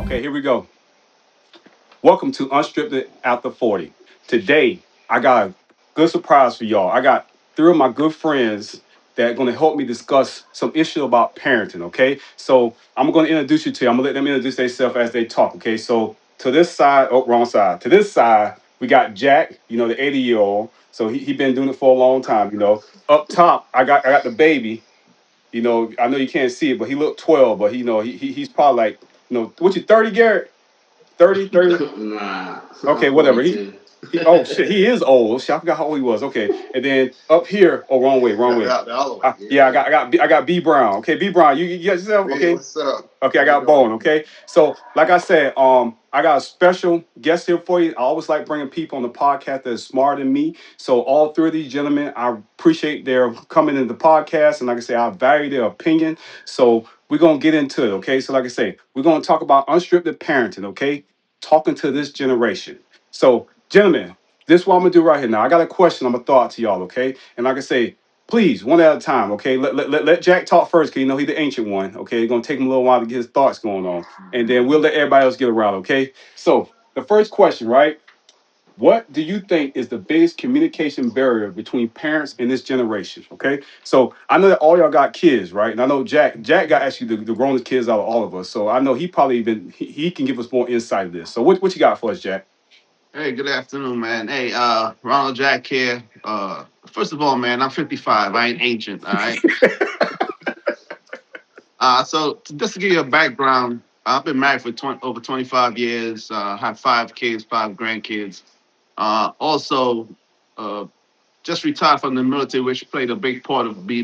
Okay, here we go. Welcome to Unscripted After 40. Today, I got a good surprise for y'all. I got three of my good friends that are going to help me discuss some issue about parenting, okay? So I'm going to introduce you to you. I'm going to let them introduce themselves as they talk, okay? So to this side, oh, wrong side. To this side, we got Jack, the 80-year-old. So he been doing it for a long time. Up top, I got the baby. I know you can't see it, but he looked 12, but he's probably like, what you 30, Garrett? 30, 30. Nah, Okay, I'm whatever. He 42. he oh shit, he is old. Shit, I forgot how old he was. Okay. And then up here, oh wrong way, wrong way. The other way. Yeah, I Yeah. got I got B, I got B Brown. Okay, B Brown, you got yourself? Hey, Okay. what's up? Okay, I How you got doing? Bone. Okay. So like I said, I got a special guest here for you. I always like bringing people on the podcast that's smarter than me. So all three of these gentlemen, I appreciate their coming into the podcast. And like I say, I value their opinion. So we're gonna get into it. Okay. So like I say, we're gonna talk about unscripted parenting, okay? Talking to this generation. So, gentlemen, this is what I'm gonna do right here now. I got a question I'm gonna throw out to y'all, okay? And like I say, please, one at a time, okay? Let Jack talk first, because he's the ancient one, okay? It's gonna take him a little while to get his thoughts going on. And then we'll let everybody else get around, okay? So, the first question, right? What do you think is the biggest communication barrier between parents in this generation? Okay, so I know that all y'all got kids, right? And I know Jack got actually the grownest kids out of all of us. So I know he can give us more insight of this. So what you got for us, Jack? Hey, good afternoon, man. Hey, Ronald Jack here. First of all, man, I'm 55. I ain't ancient, all right? Just to give you a background, I've been married for over 25 years. Have 5 kids, 5 grandkids. Also, uh, just retired from the military, which played a big part of me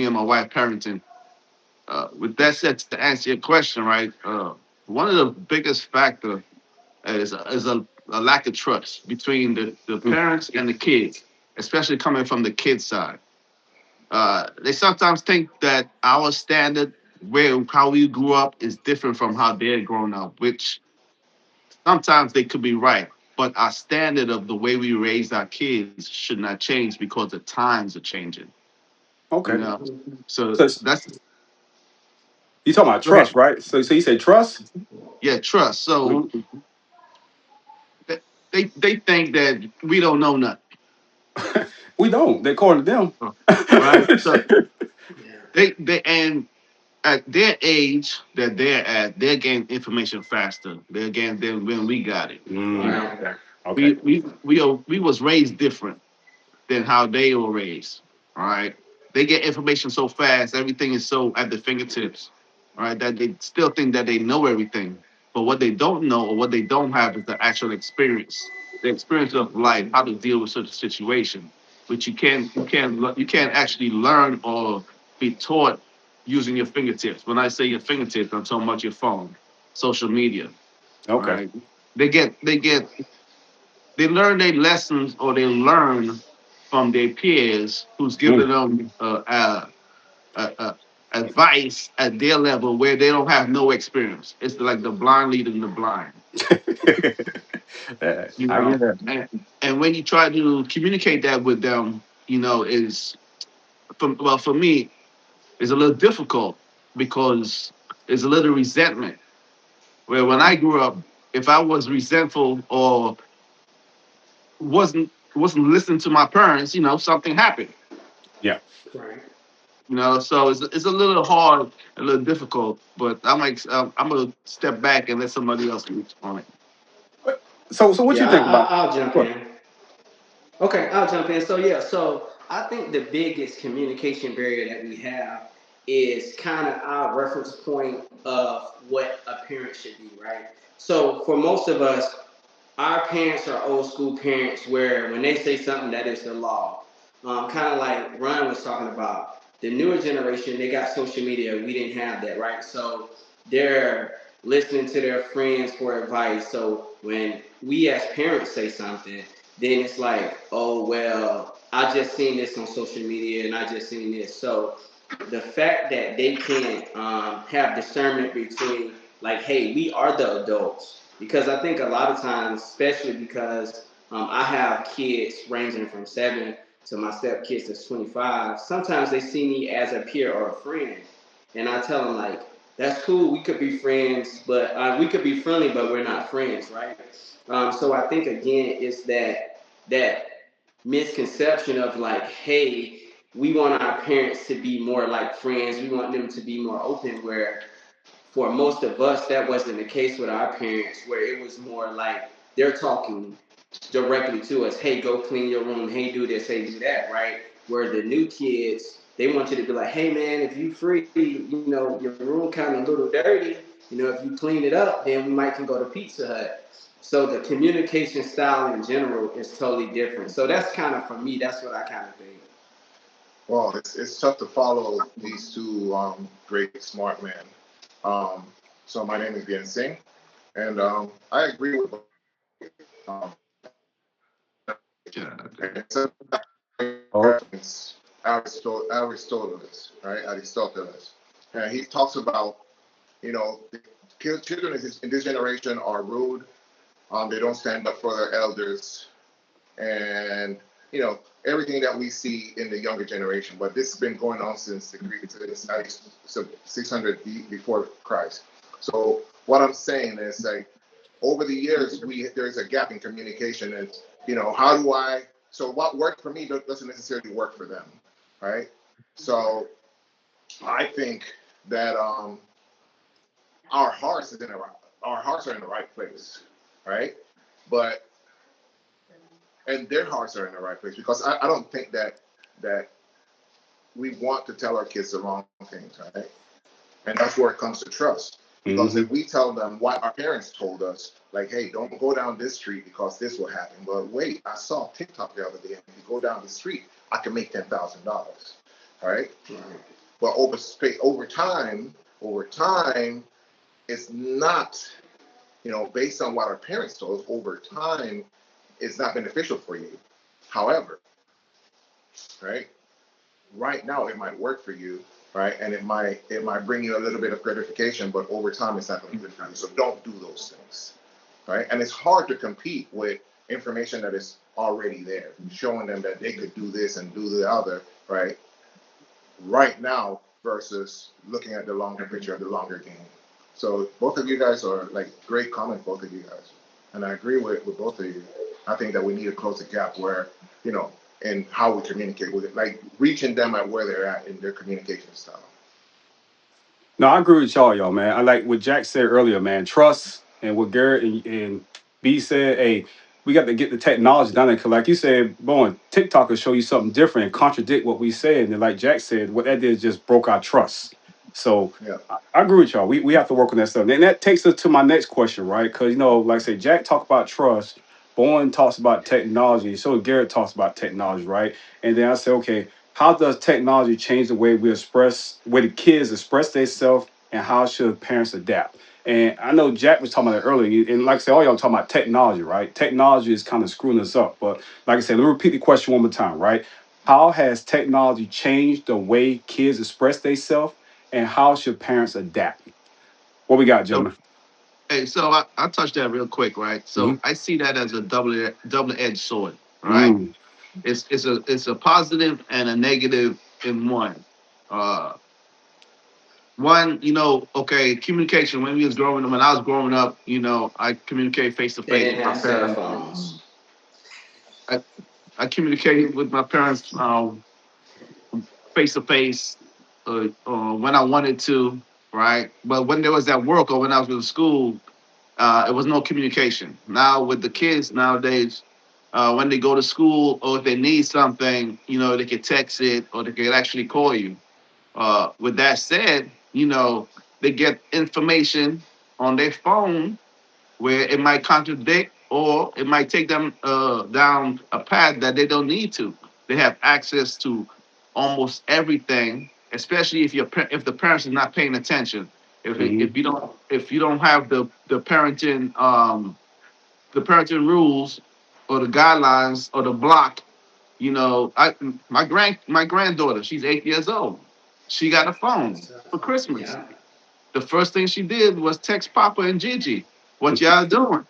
and my wife parenting. With that said, to answer your question, right? One of the biggest factor is a lack of trust between the Mm, parents and the kids, especially coming from the kids' side. They sometimes think that our standard, where how we grew up, is different from how they're grown up, which sometimes they could be right. But our standard of the way we raised our kids should not change because the times are changing. You okay, know, so so that's you talking about go ahead. trust, right? So you say trust? Yeah, trust. So Mhm. they think that we don't know nothing, We don't. They according to them. right? So Yeah. they and at their age that they're at, they're getting information faster. They're getting than when we got it. You Mm, know, Right. okay. we was raised different than how they were raised. All right, they get information so fast. Everything is so at the fingertips. All right, that they still think that they know everything. But what they don't know or what they don't have is the actual experience, the experience of life, how to deal with such a situation, which you can't actually learn or be taught using your fingertips. When I say your fingertips, I'm talking about your phone, social media. All Okay. right, they learn their lessons or they learn from their peers who's Mm. giving them advice at their level where they don't have no experience. It's like the blind leading the blind, you I get know. that. And when you try to communicate that with them, is for me, it's a little difficult because there's a little resentment. Where when I grew up, if I was resentful or wasn't listening to my parents, something happened. Yeah. Right. So it's a little hard, a little difficult, but I'm gonna step back and let somebody else speak on it. So what you Yeah, think about? I'll jump What? in. Okay, I'll jump in. So I think the biggest communication barrier that we have is kind of our reference point of what a parent should be, right? So for most of us, our parents are old school parents where when they say something, that is the law. Kind of like Ryan was talking about. The newer generation, they got social media. We didn't have that, right? So they're listening to their friends for advice. So when we as parents say something, then it's like, oh, well, I just seen this on social media and I just seen this. So the fact that they can't have discernment between, like, hey, we are the adults, because I think a lot of times, especially because I have kids ranging from 7 to my stepkids that's 25. Sometimes they see me as a peer or a friend, and I tell them like, that's cool. We could be friends, but we could be friendly, but we're not friends, right? So I think again, it's that misconception of like, hey, we want our parents to be more like friends. We want them to be more open. Where for most of us, that wasn't the case with our parents, where it was more like they're talking directly to us. Hey, go clean your room. Hey, do this. Hey, do that. Right? Where the new kids, they want you to be like, hey, man, if you free, your room kind of a little dirty. If you clean it up, then we might can go to Pizza Hut. So the communication style in general is totally different. So that's kind of for me. That's what I kind of think. Well, it's tough to follow these two great smart men. Um, so my name is Bien Singh, and I agree with um, Yeah. and so Oh, reference Aristoteles, right? Aristoteles, and he talks about the children in this generation are rude. They don't stand up for their elders, and everything that we see in the younger generation. But this has been going on since the Greek, since 600 before Christ. So what I'm saying is, like, over the years, there's a gap in communication, and how do I? So what worked for me doesn't necessarily work for them, right? So I think that our hearts is in the right, our hearts are in the right place, right? But and their hearts are in the right place, because I don't think that we want to tell our kids the wrong things, right? And that's where it comes to trust. Because if mm-hmm. we tell them what our parents told us, like, hey, don't go down this street because this will happen. But wait, I saw TikTok the other day. If you go down the street, I can make $10,000. All right. Right. But over time, it's not, based on what our parents told us, over time, it's not beneficial for you. However, right, right now it might work for you, right? And it might bring you a little bit of gratification, but over time it's not going to be good for you. So don't do those things, right? And it's hard to compete with information that is already there, showing them that they could do this and do the other, right? Right now versus looking at the longer picture, the longer game. So both of you guys are like great comments, both of you guys, and I agree with both of you. I think that we need to close the gap where and how we communicate with it, like reaching them at where they're at in their communication style. No, I agree with y'all, man. I like what Jack said earlier, man. Trust, and what Garrett and B said. Hey, we got to get the technology down there. Cause like you said, boy, TikTok will show you something different and contradict what we said. And then, like Jack said, what that did is just broke our trust. So Yeah. I agree with y'all. We have to work on that stuff. And that takes us to my next question, right? Because like I said, Jack talked about trust. Bowen talks about technology. So Garrett talks about technology, right? And then I say, okay, how does technology change the way we express, way the kids express themselves, and how should parents adapt? And I know Jack was talking about it earlier, and like I said, all y'all talking about technology, right? Technology is kind of screwing us up. But like I said, let me repeat the question one more time, right? How has technology changed the way kids express themselves, and how should parents adapt? What we got, So, gentlemen? hey, so I touched that real quick, right? So Mm-hmm. I see that as a double-edged sword, right? Mm, It's a positive and a negative in one. Uh, One, okay, communication. When I was growing up, I communicate face to They face didn't with my have cell parents. phones. I, I communicated with my parents face to face when I wanted to, right? But when there was at work or when I was in school, it was no communication. Now with the kids nowadays, when they go to school or if they need something, they can text it or they can actually call you. With that said, they get information on their phone where it might contradict or it might take them down a path that they don't need to. They have access to almost everything, especially if the parents are not paying attention. mm, If you don't have the parenting rules or the guidelines or the block, my granddaughter, she's 8 years old. She got a phone So, for Christmas. yeah. The first thing she did was text Papa and Gigi, "What y'all doing?"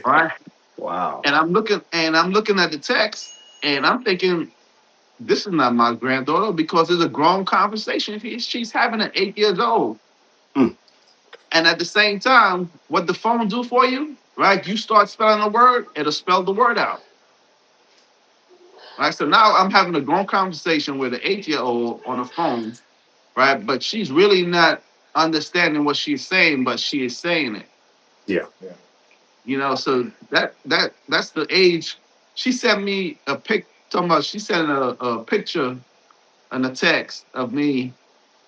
Right? wow. And I'm looking at the text, and I'm thinking, this is not my granddaughter because it's a grown conversation she's having at 8 years old. Mm. And at the same time, what the phone do for you, right? You start spelling a word, it'll spell the word out. Right. So now I'm having a grown conversation with an 8-year old on the phone, right? But she's really not understanding what she's saying, but she is saying it. Yeah. Yeah. So that's the age. She sent me a pic talking about she sent a picture and a text of me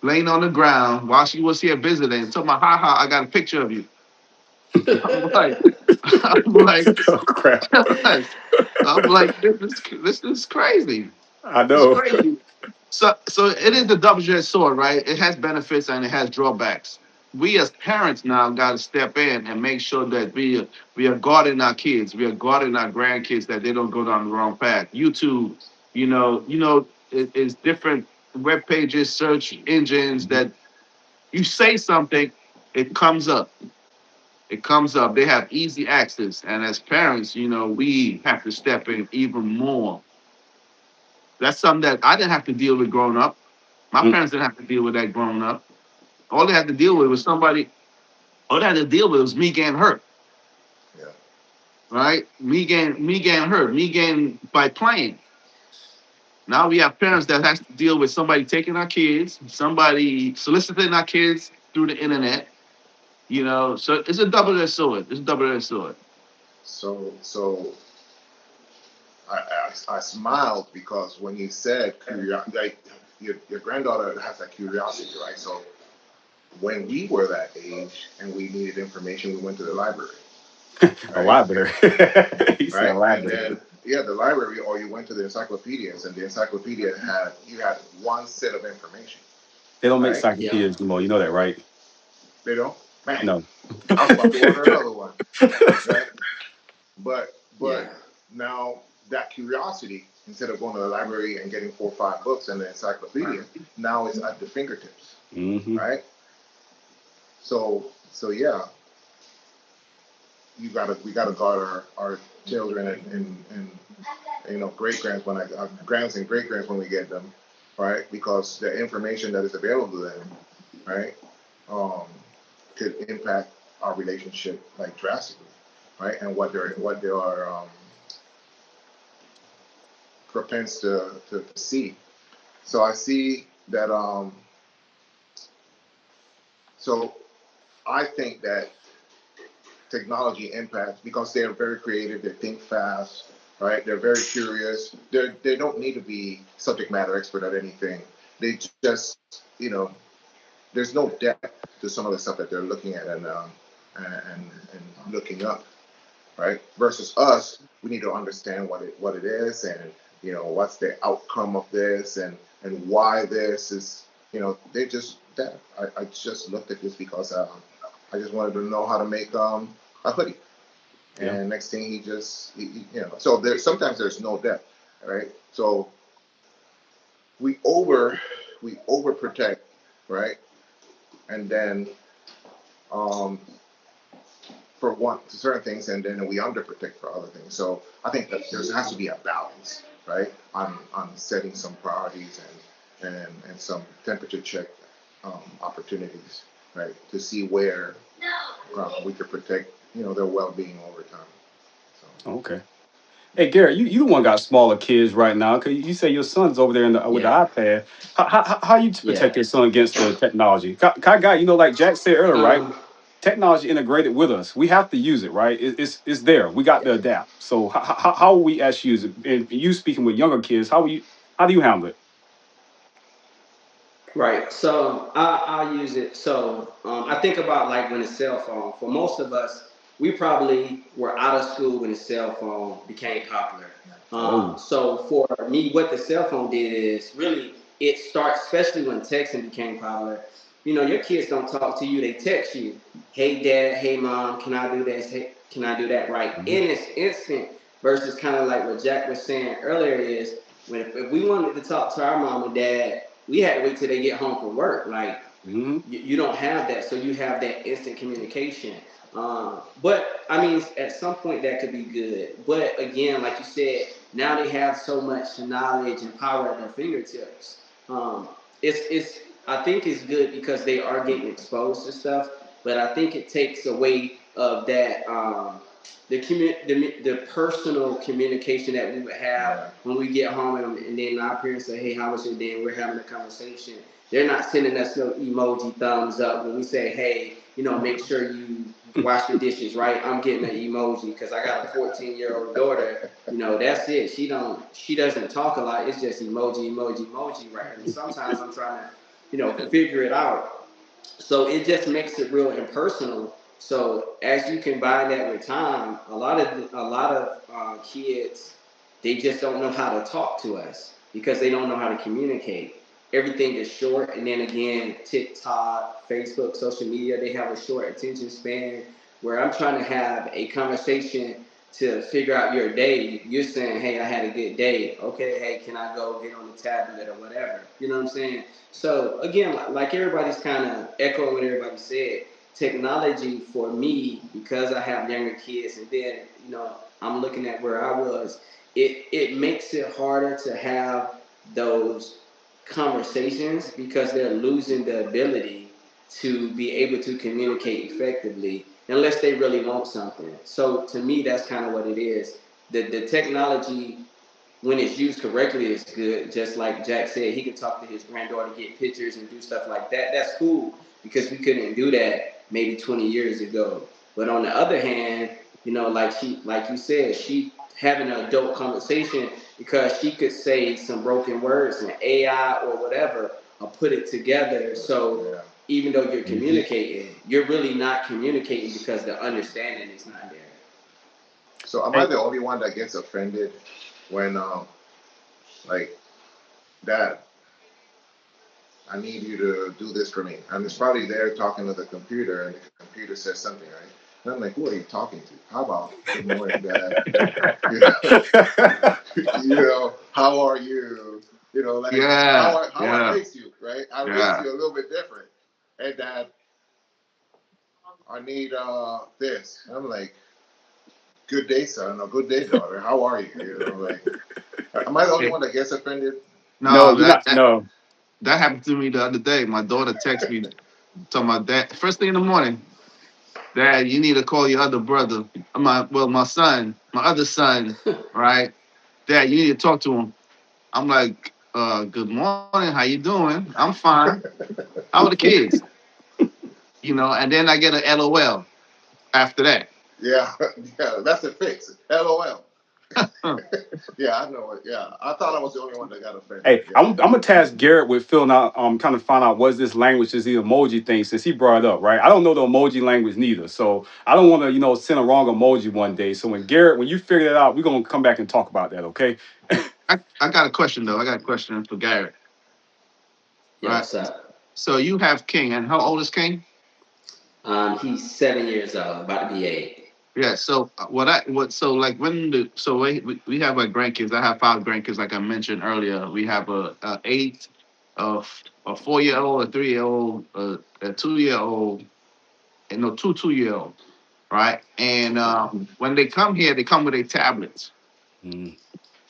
laying on the ground while she was here visiting, talking about, ha, I got a picture of you. I'm like, I'm like, Oh crap. I'm like, this is crazy. I It's know. crazy. So it is the double-edged sword, right? It has benefits and it has drawbacks. We as parents now got to step in and make sure that we are guarding our kids, we are guarding our grandkids that they don't go down the wrong path. YouTube, is different web pages, search engines Mhm. that you say something, it comes up. It comes up. They have easy access, and as parents, we have to step in even more. That's something that I didn't have to deal with growing up. My Mm. parents didn't have to deal with that growing up. All they had to deal with was somebody. All they had to deal with was me getting hurt, Yeah. right? Me getting hurt, me getting by playing. Now we have parents that has to deal with somebody taking our kids, somebody soliciting our kids through the internet. So it's a double-edged sword. It's a double-edged sword. So I smiled because when you said curiosity, like your granddaughter has that curiosity, right? So when we were that age and we needed information, we went to the library, A right? library. He said a Right? And library. then yeah, the library, or you went to the encyclopedias, and the encyclopedia had you had one set of information, They don't make right? Yeah. encyclopedias anymore. You know that, right? They don't. Man, No. I was about to order another one, right? But Yeah. but now that curiosity, instead of going to the library and getting 4 or 5 books and the encyclopedia, now it's at the fingertips, Hmm. right? So yeah, we gotta guard our children and great grands when grands and great grands when we get them, right? Because the information that is available to them, right, um, could impact our relationship like drastically, right? And what they are propense to see. So I see that. So I think that technology impacts because they're very creative. They think fast, right? They're very curious. They don't need to be subject matter expert at anything. They just, there's no depth to some of the stuff that they're looking at and looking up, right? Versus us, we need to understand what it is, and what's the outcome of this, and why this is. They just that I just looked at this because I just wanted to know how to make a hoodie, Yeah. and next thing so sometimes there's no depth, right? So we over we overprotect, right? And then um, for one certain things, and then we underprotect for other things. So I think that there has to be a balance, right, on setting some priorities and some temperature check opportunities, right, to see where we could protect their well-being over time. So Okay. Hey, Garrett, you the one got smaller kids right now. Cause you say your son's over there with the Yeah. iPad. How you Yeah. protect your son against the technology? Guy, like Jack said earlier, right? Um. Technology integrated with us. We have to use it, right? It's there. We got Yeah. to adapt. So how will we actually use it? And you speaking with younger kids, how do you handle it? Right. So I'll use it. So I think about like when the cell phone. For most of us, we probably were out of school when the cell phone became popular. Oh. So for me, what the cell phone did is really it starts, especially when texting became popular. Your kids don't talk to you; they text you. Hey, dad. Hey, mom. Can I do this? Hey, can I do that? Right. Hmm. In this instant, versus kind of like what Jack was saying earlier is when if we wanted to talk to our mom and dad, we had to wait till they get home from work. Like Hmm. you don't have that, so you have that instant communication. But I mean, at some point that could be good. But again, like you said, now they have so much knowledge and power at their fingertips. Um, it's I think it's good because they are getting exposed to stuff, but I think it takes away of that the personal communication that we would have Yeah. when we get home, and then our parents say, "Hey, how was your day?" And we're having a conversation. They're not sending us no emoji thumbs up when we say, "Hey, make sure you wash the dishes," right? I'm getting an emoji because I got a 14-year-old daughter. That's it. She doesn't talk a lot. It's just emoji, emoji, emoji, right? And sometimes I'm trying to figure it out. So it just makes it real impersonal. So as you combine that with time, a lot of kids, they just don't know how to talk to us because they don't know how to communicate. Everything is short, and then again, TikTok, Facebook, social media, they have a short attention span. Where I'm trying to have a conversation to figure out your day, you're saying, "Hey, I had a good day." Okay, hey, can I go get on the tablet or whatever? You know what I'm saying? So again, like everybody's kind of echoing what everybody said. Technology for me, because I have younger kids, and then I'm looking at where I was. It makes it harder to have those conversations because they're losing the ability to be able to communicate effectively unless they really want something. So to me, that's kind of what it is. The technology, when it's used correctly, is good. Just like Jack said, he could talk to his granddaughter, get pictures, and do stuff like that. That's cool because we couldn't do that maybe 20 years ago. But on the other hand, like you said, she having an adult conversation because she could say some broken words and AI or whatever, or put it together. So Yeah. even though you're Mhm. communicating, you're really not communicating because the understanding is not there. So am I Hey, the only one that gets offended when like, Dad, I need you to do this for me? And it's probably there talking to the computer, and the computer says something, right? And I'm like, who are you talking to? How about good morning, Dad? You know, how are you? Like Yeah, how I yeah, raised you, right? I raised yeah. you a little bit different. And Dad, I need this. And I'm like, good day, son, or good day, daughter. How are you? Like, am I the only Hey, one that gets offended? no, no, you're not. No. that happened to me the other day. My daughter texted me talking about that first thing in the morning. Dad, you need to call your other brother. My son, my other son, right? Dad, you need to talk to him. I'm like, good morning, how you doing? I'm fine. How are the kids? And then I get an LOL after that. Yeah, yeah, that's a fix. LOL. Huh. Yeah, I know it. Yeah, I thought I was the only one that got offended. Hey, Yeah, I'm gonna task Garrett with filling out, kind of find out what is this language, is the emoji thing, since he brought it up, right? I don't know the emoji language neither, so I don't want to, send a wrong emoji one day. So when you figure it out, we're gonna come back and talk about that, okay? I got a question though. I got a question for Garrett. Yo, Right. what's up? So you have King, and how old is King? He's 7 years old, about to be 8. Yeah. So so like we have like grandkids. I have 5 grandkids, like I mentioned earlier. We have a 8, a 4 year old, a 3 year old, a 2 year old, and no 2 2 year old. Right. And Okay. when they come here, they come with their tablets. Mm.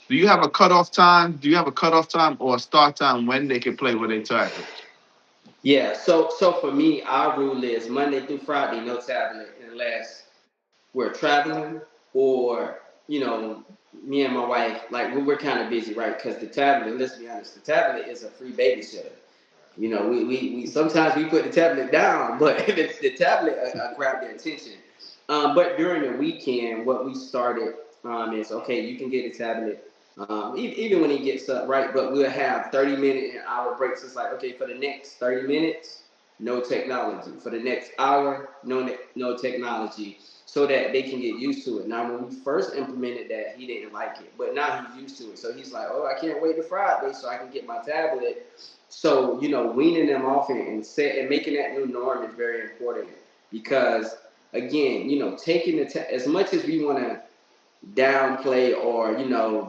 Do you have a cutoff time? Do you have a cutoff time or a start time when they can play with their tablets? Yeah. So for me, our rule is Monday through Friday, no tablet unless we're traveling or me and my wife, like we're kind of busy, right? Because the tablet, let's be honest, the tablet is a free babysitter. We sometimes we put the tablet down, but the tablet grabbed their attention. But during the weekend, what we started is okay. You can get a tablet, even when he gets up, right? But we'll have 30-minute and hour breaks. It's like okay, for the next 30 minutes, no technology. For the next hour, no technology, so that they can get used to it. Now, when we first implemented that, he didn't like it, but now he's used to it. So he's like, oh, I can't wait to Friday so I can get my tablet. So weaning them off and making that new norm is very important because again, taking as much as we want to downplay or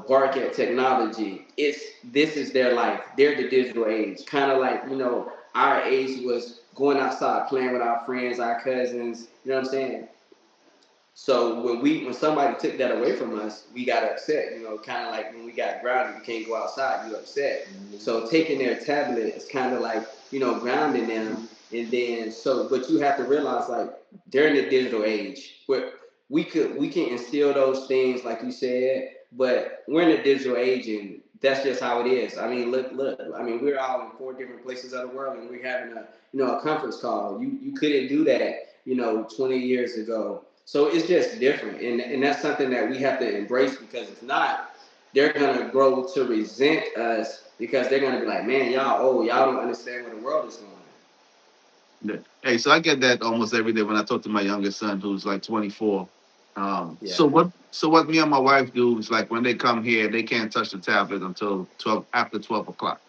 bark at technology, it's this is their life. They're the digital age, kind of like our age was going outside playing with our friends, our cousins. You know what I'm saying? So when somebody took that away from us, we got upset. Kind of like when we got grounded, you can't go outside, you upset. Mhm. So taking their tablet is kind of like grounding them. And then but you have to realize, like, they're in the digital age where we can instill those things like you said, but we're in the digital age, and that's just how it is. I mean, look. I mean, we're all in 4 different places of the world, and we're having a conference call. You couldn't do that, 20 years ago. So it's just different, and that's something that we have to embrace, because if not, they're gonna grow to resent us, because they're gonna be like, man, y'all don't understand where the world is going. Yeah. Hey, so I get that almost every day when I talk to my youngest son, who's like 24. Yeah, So what me and my wife do is, like, when they come here, they can't touch the tablet until 12 after 12 o'clock.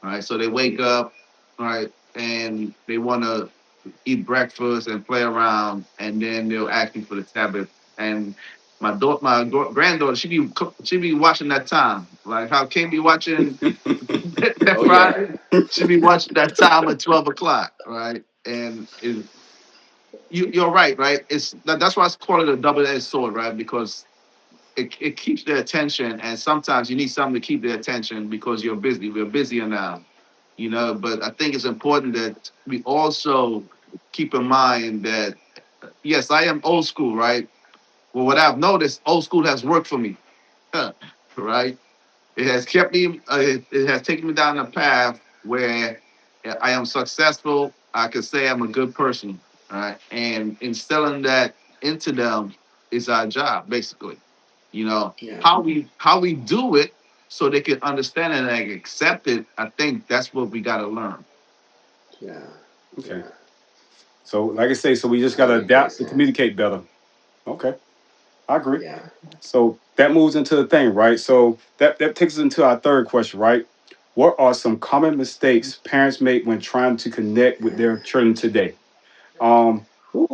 All right. So they wake up, all right, and they want to eat breakfast and play around, and then they'll ask me for the tablet. And granddaughter, she be watching that time, like how King be watching that oh yeah, Friday. She be watching that time at 12 o'clock, right? And you're right, right? That's why I call it a double-edged sword, right? Because it keeps their attention, and sometimes you need something to keep their attention because you're busy. We're busier now, But I think it's important that we also keep in mind that, yes, I am old school, right? Well, what I've noticed, old school has worked for me, right? It has kept me. It has taken me down a path where I am successful. I could say I'm a good person, right? And instilling that into them is our job, basically. yeah, How we do it so they can understand it and accept it. I think that's what we got to learn. yeah, Okay. yeah. So, like I say, so we just I got to agree, adapt and Jason. communicate better. Okay, I agree. Yeah, So that moves into the thing, right? So that takes us into our third question, right? What are some common mistakes parents make when trying to connect with their children today? Um, Ooh,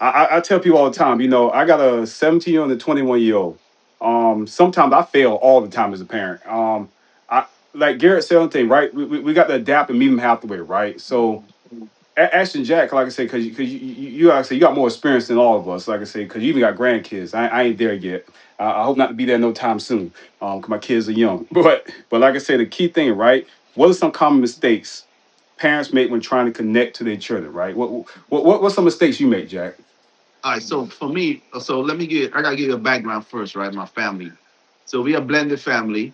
I, I tell people all the time, I got a 17-year old and a 21-year-old. Sometimes I fail all the time as a parent. I like Garrett said one thing, right? We got to adapt and meet them halfway, right? So Ashton Jack, like I say, because you like I say, you got more experience than all of us. Like I say, because you even got grandkids. I ain't there yet. I hope not to be there no time soon. Because my kids are young. But like I say, the key thing, right? What are some common mistakes parents make when trying to connect to their children, right? What's some mistakes you make, Jack? All right. So for me, I gotta give you a background first, right? My family. So we are a blended family,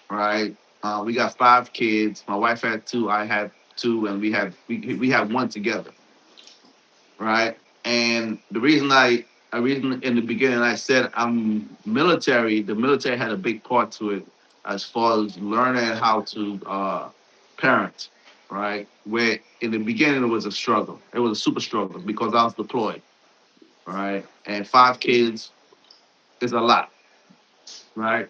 right? We got 5 kids. My wife had two, I had two, and we had one together, right? And the reason in the beginning I said I'm military. The military had a big part to it as far as learning how to parent, right? Where in the beginning it was a struggle. It was a super struggle because I was deployed, right? And 5 kids is a lot, right?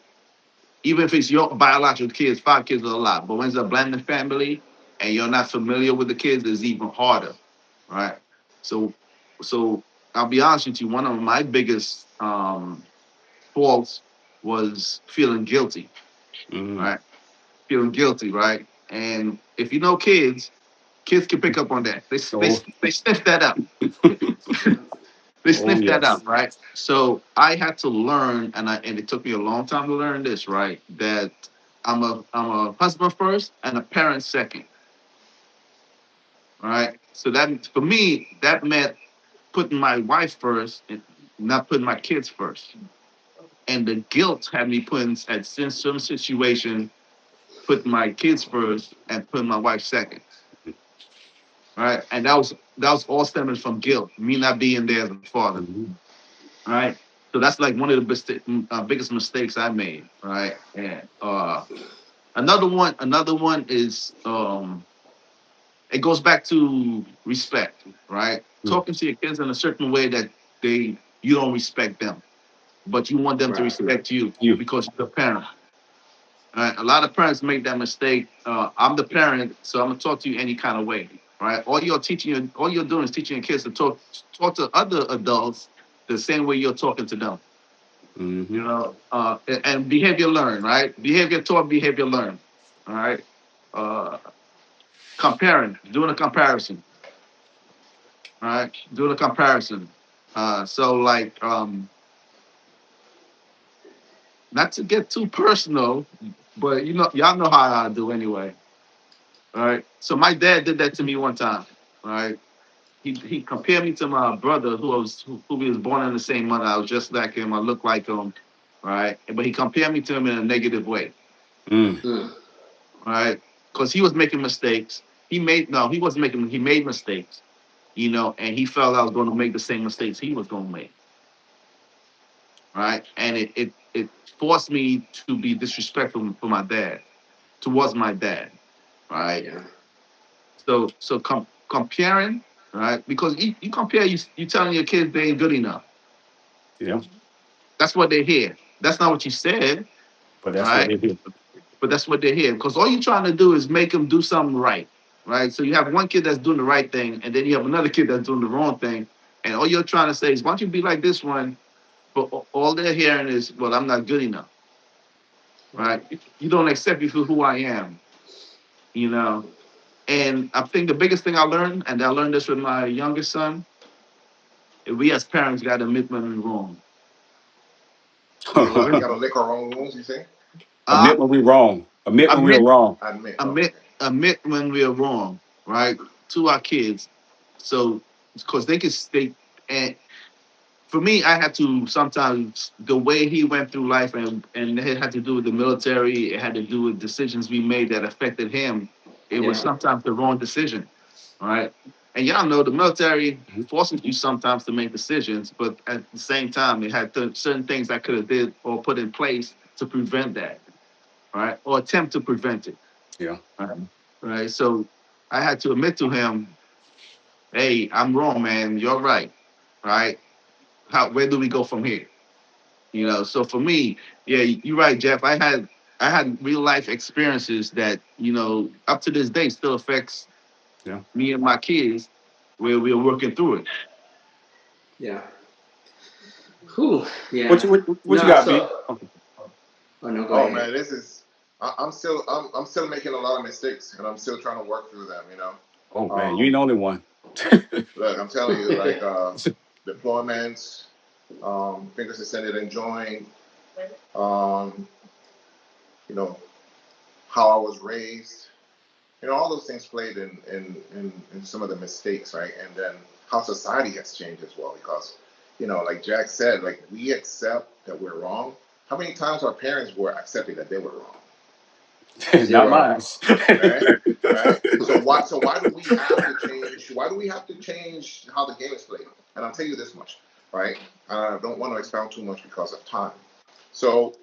Even if it's your biological kids, 5 kids is a lot. But when it's a blended family and you're not familiar with the kids, it's even harder, right? So, so I'll be honest with you. One of my biggest faults was feeling guilty, Mm. right? Feeling guilty, right? And if you know kids can pick up on that. Oh, They sniff that out. They oh sniff that yes. out, right? So I had to learn, and it took me a long time to learn this, right? That I'm a husband first and a parent second, right? So that for me that meant putting my wife first and not putting my kids first. And the guilt had me putting at some situation putting my kids first and putting my wife second, right? And that was all stemming from guilt, me not being there as a father, Mhm. right? So that's like one of the biggest mistakes I made, right? And another one is it goes back to respect, right? Mm. Talking to your kids in a certain way that you don't respect them, but you want them to right. respect you You. because you're the parent. Right? A lot of parents make that mistake. I'm the parent, so I'm gonna talk to you any kind of way, right? All you're doing is teaching your kids to talk to other adults the same way you're talking to them. Hmm. And behavior learn, right? Behavior taught, behavior learn. All right. Uh, doing a comparison, all right? Doing a comparison. So like, not to get too personal, but y'all know how I do anyway. All right. So my dad did that to me one time. All right. He compared me to my brother who was born in the same mother. I was just like him. I looked like him. Right. But he compared me to him in a negative way. Mm. Mm. Right. Because he was making mistakes. He wasn't making. He made mistakes. And he felt I was going to make the same mistakes he was going to make. Right. And it forced me to be disrespectful for my dad towards my dad. Right. Yeah. So comparing, right? Because you compare, you telling your kids they ain't good enough. Yeah. That's what they hear. That's not what you said, But that's what right? they do. But that's what they hear. Because all you're trying to do is make them do something right, right? So you have one kid that's doing the right thing, and then you have another kid that's doing the wrong thing, and all you're trying to say is, "Why don't you be like this one?" But all they're hearing is, "Well, I'm not good enough," right? You don't accept me for who I am, you know. And I think the biggest thing I learned, and I learned this with my youngest son, we as parents got to admit when we're wrong. You mean what? We gotta lick our own wounds, you say? Uh, Admit when we're wrong. Admit when we're admit, wrong. Admit. Oh, admit, okay. admit when we're wrong, right? To our kids. So, because they can stay. And for me, I had to sometimes, the way he went through life, and it had to do with the military, it had to do with decisions we made that affected him. It was Yeah. sometimes the wrong decision, all right? And y'all know the military Mhm. forces you sometimes to make decisions, but at the same time, it had certain things I could have did or put in place to prevent that, right? Or attempt to prevent it, Yeah. right? Right. So I had to admit to him, hey, I'm wrong, man. You're right, right? Where do we go from here? So for me, yeah, you're right, Jeff. I had real life experiences that, up to this day still affects Yeah. me and my kids where we're working through it. Yeah. Whew. What Yeah. you what you No. got, B? So. Okay. Oh no. Go Oh ahead. man, this is. I'm still making a lot of mistakes, and I'm still trying to work through them. Oh man, you ain't Um, the only one. Look, I'm telling you, like deployments, fingers extended and joined. Um, you know how I was raised. All those things played in some of the mistakes, right? And then how society has changed as well, because like Jack said, like we accept that we're wrong. How many times our parents were accepting that they were wrong? Not Zero. mine. Right? Right? So why do we have to change? Why do we have to change how the game is played? And I'll tell you this much, right? I don't want to expound too much because of time. So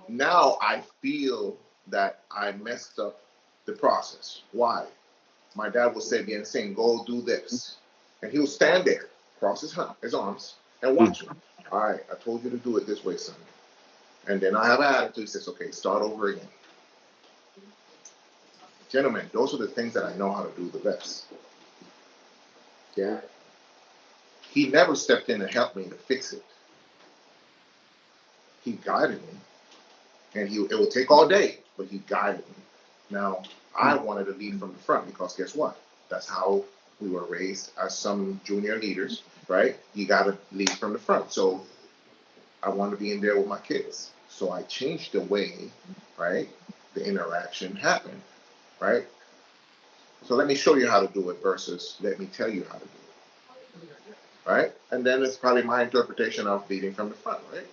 now I feel that I messed up the process. Why? My dad would say again, saying, "Go do this," and he would stand there, cross his arms, and Mm. watch me. All right, I told you to do it this way, son. And then I have an attitude. He says, "Okay, start over again." Gentlemen, those are the things that I know how to do the best. Yeah. He never stepped in and helped me to fix it. He guided me, and it will take all day, but he guided me. Now, I wanted to lead from the front because guess what? That's how we were raised as some junior leaders, right? You got to lead from the front. So I wanted to be in there with my kids. So I changed the way, right, the interaction happened, right? So let me show you how to do it versus let me tell you how to do it, right? And then it's probably my interpretation of leading from the front, right?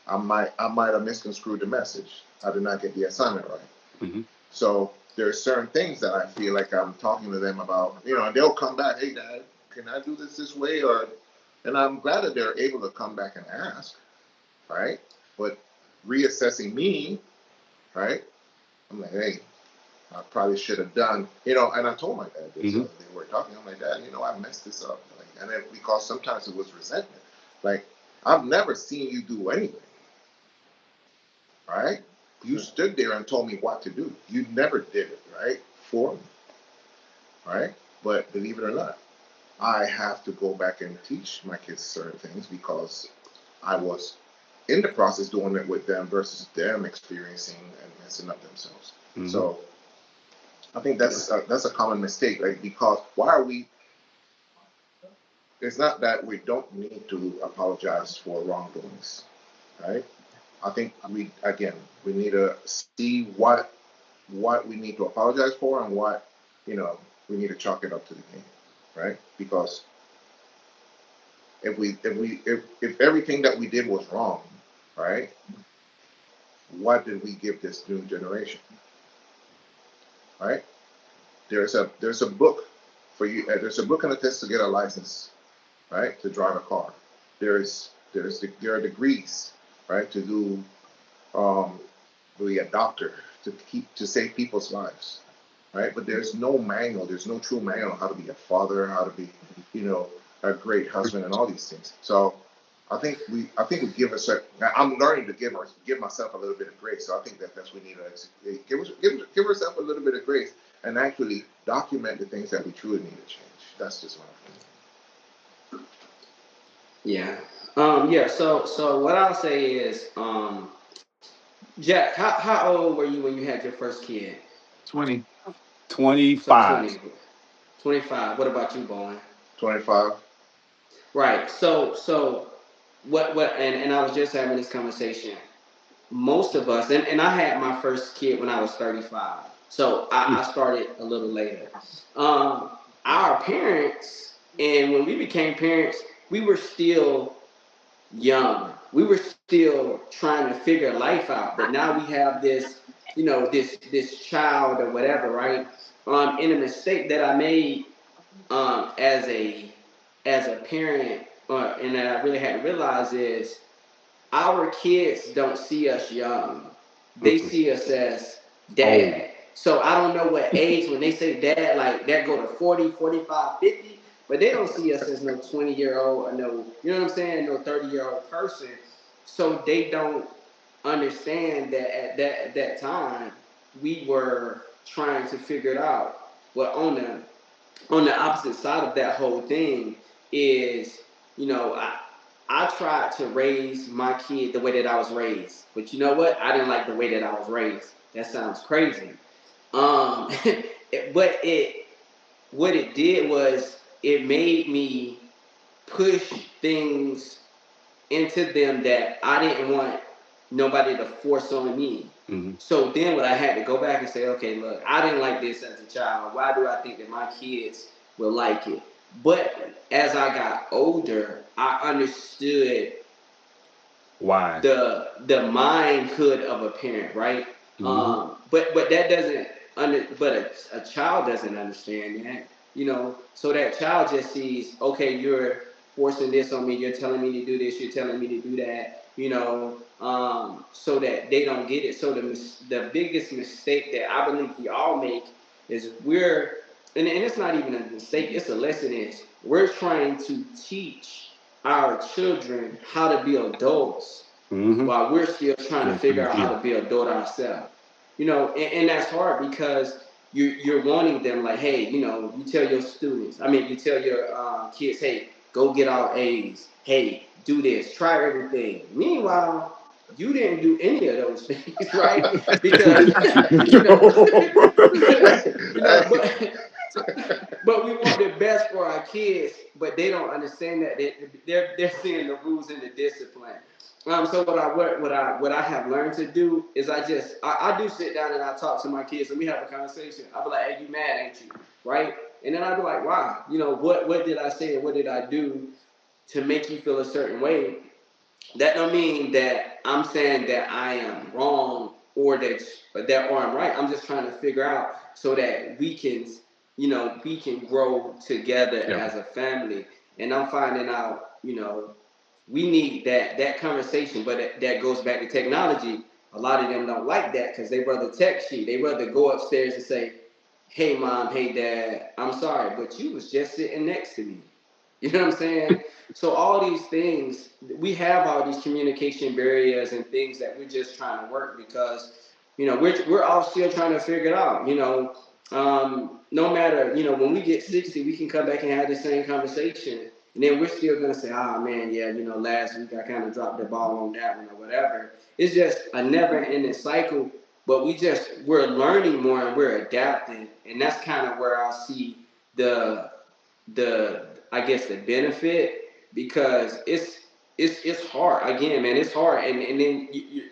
I might have misconstrued the message. I did not get the assignment right. Mhm. So there are certain things that I feel like I'm talking to them about, and they'll come back, hey dad, can I do this way? And I'm glad that they're able to come back and ask, right? But reassessing me, right? I'm like, hey, I probably should have done, and I told my dad this, Mhm. they were talking, I'm like, dad, I messed this up. Like, and then because sometimes it was resentment. Like, I've never seen you do anything, right? You stood there and told me what to do. You never did it, right? For me, right? But believe it or not, I have to go back and teach my kids certain things because I was in the process doing it with them versus them experiencing and messing up themselves. Mhm. So I think that's a common mistake, like because why are we? It's not that we don't need to apologize for wrongdoings, right? I think we need to see what what we need to apologize for and what, you know, we need to chalk it up to the game, right? Because if everything that we did was wrong, right? What did we give this new generation, right? There's a book for you. There's a book and a test to get a license, right? To drive a car. There are degrees, right? To do be a doctor, to save people's lives, right? But there's no manual. There's no true manual on how to be a father, how to be, you know, a great husband, and all these things. So I think we give us a. I'm learning to give myself a little bit of grace. So I think that's we need to give ourselves a little bit of grace and actually document the things that we truly need to change. That's just what I'm Yeah. Yeah. So what I'll say is, Jack, how old were you when you had your first kid? 20. So 25. 20, 25. What about you, boy? 25. Right. So what and I was just having this conversation. Most of us, and I had my first kid when I was 35. So I started a little later. Um, our parents, and when we became parents, we were still young. We were still trying to figure life out. But now we have this, this child or whatever, right? And a mistake that I made as a parent, and that I really had to realize is our kids don't see us young. They Mm-mm. see us as Oh. dad. So I don't know what age when they say dad, like that go to 40, 45, 50, but they don't see us as no 20-year-old or no, you know what I'm saying, no 30-year-old person. So they don't understand that at that time we were trying to figure it out. Well, on the opposite side of that whole thing is, you know, I tried to raise my kid the way that I was raised, but you know what? I didn't like the way that I was raised. That sounds crazy. But what it did was it made me push things into them that I didn't want nobody to force on me. Mm-hmm. So then what I had to go back and say, okay, look, I didn't like this as a child. Why do I think that my kids will like it? But as I got older, I understood Why? the mindhood of a parent, right? Mm-hmm. But that doesn't but a child doesn't understand that, so that child just sees, okay, you're forcing this on me, you're telling me to do this, you're telling me to do that, so that they don't get it. So the biggest mistake that I believe we all make is and it's not even a mistake, it's a lesson, is we're trying to teach our children how to be adults Mm-hmm. while we're still trying to Yeah. figure out how Yeah. to be adult ourselves. And that's hard because you're wanting them, like, hey, you tell your students, I mean, you tell your kids, hey, go get all A's, hey, do this, try everything. Meanwhile, you didn't do any of those things, right? Because you know, saying. but but we want the best for our kids, but they don't understand that they're seeing the rules and the discipline. So what I have learned to do is I do sit down and I talk to my kids and we have a conversation. I'll be like, hey, you mad, ain't you? Right? And then I'll be like, why? What did I say and what did I do to make you feel a certain way? That don't mean that I'm saying that I am wrong or I'm right. I'm just trying to figure out so that we can grow together Yeah. as a family. And I'm finding out, we need that conversation, but that goes back to technology. A lot of them don't like that because they rather text you. They rather go upstairs and say, "Hey mom, hey dad, I'm sorry, but you was just sitting next to me." You know what I'm saying? So all these things, we have all these communication barriers and things that we're just trying to work because, we're all still trying to figure it out. No matter, when we get 60, we can come back and have the same conversation, and then we're still gonna say, "Ah, man, yeah, last week I kind of dropped the ball on that one or whatever." It's just a never-ending cycle. But we're learning more and we're adapting, and that's kind of where I see the the I guess the benefit, because it's hard again, man. It's hard, and then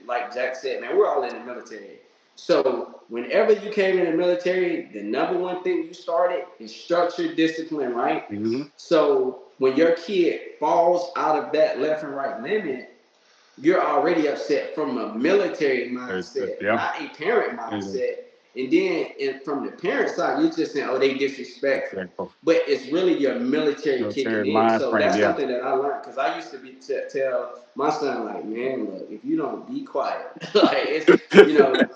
like Jack said, man, we're all in the military. So whenever you came in the military, the number one thing you started is structure, discipline, right? Mm-hmm. So when your kid falls out of that left and right limit, you're already upset from a military mindset, Yeah. not a parent Mhm. mindset. And then from the parent side, you're just saying, oh, they disrespectful. Respectful. But it's really your military kicking Military in. mind So frame. that's Yeah. something that I learned because I used to tell my son, like, man, look, if you don't be quiet, like it's, you know,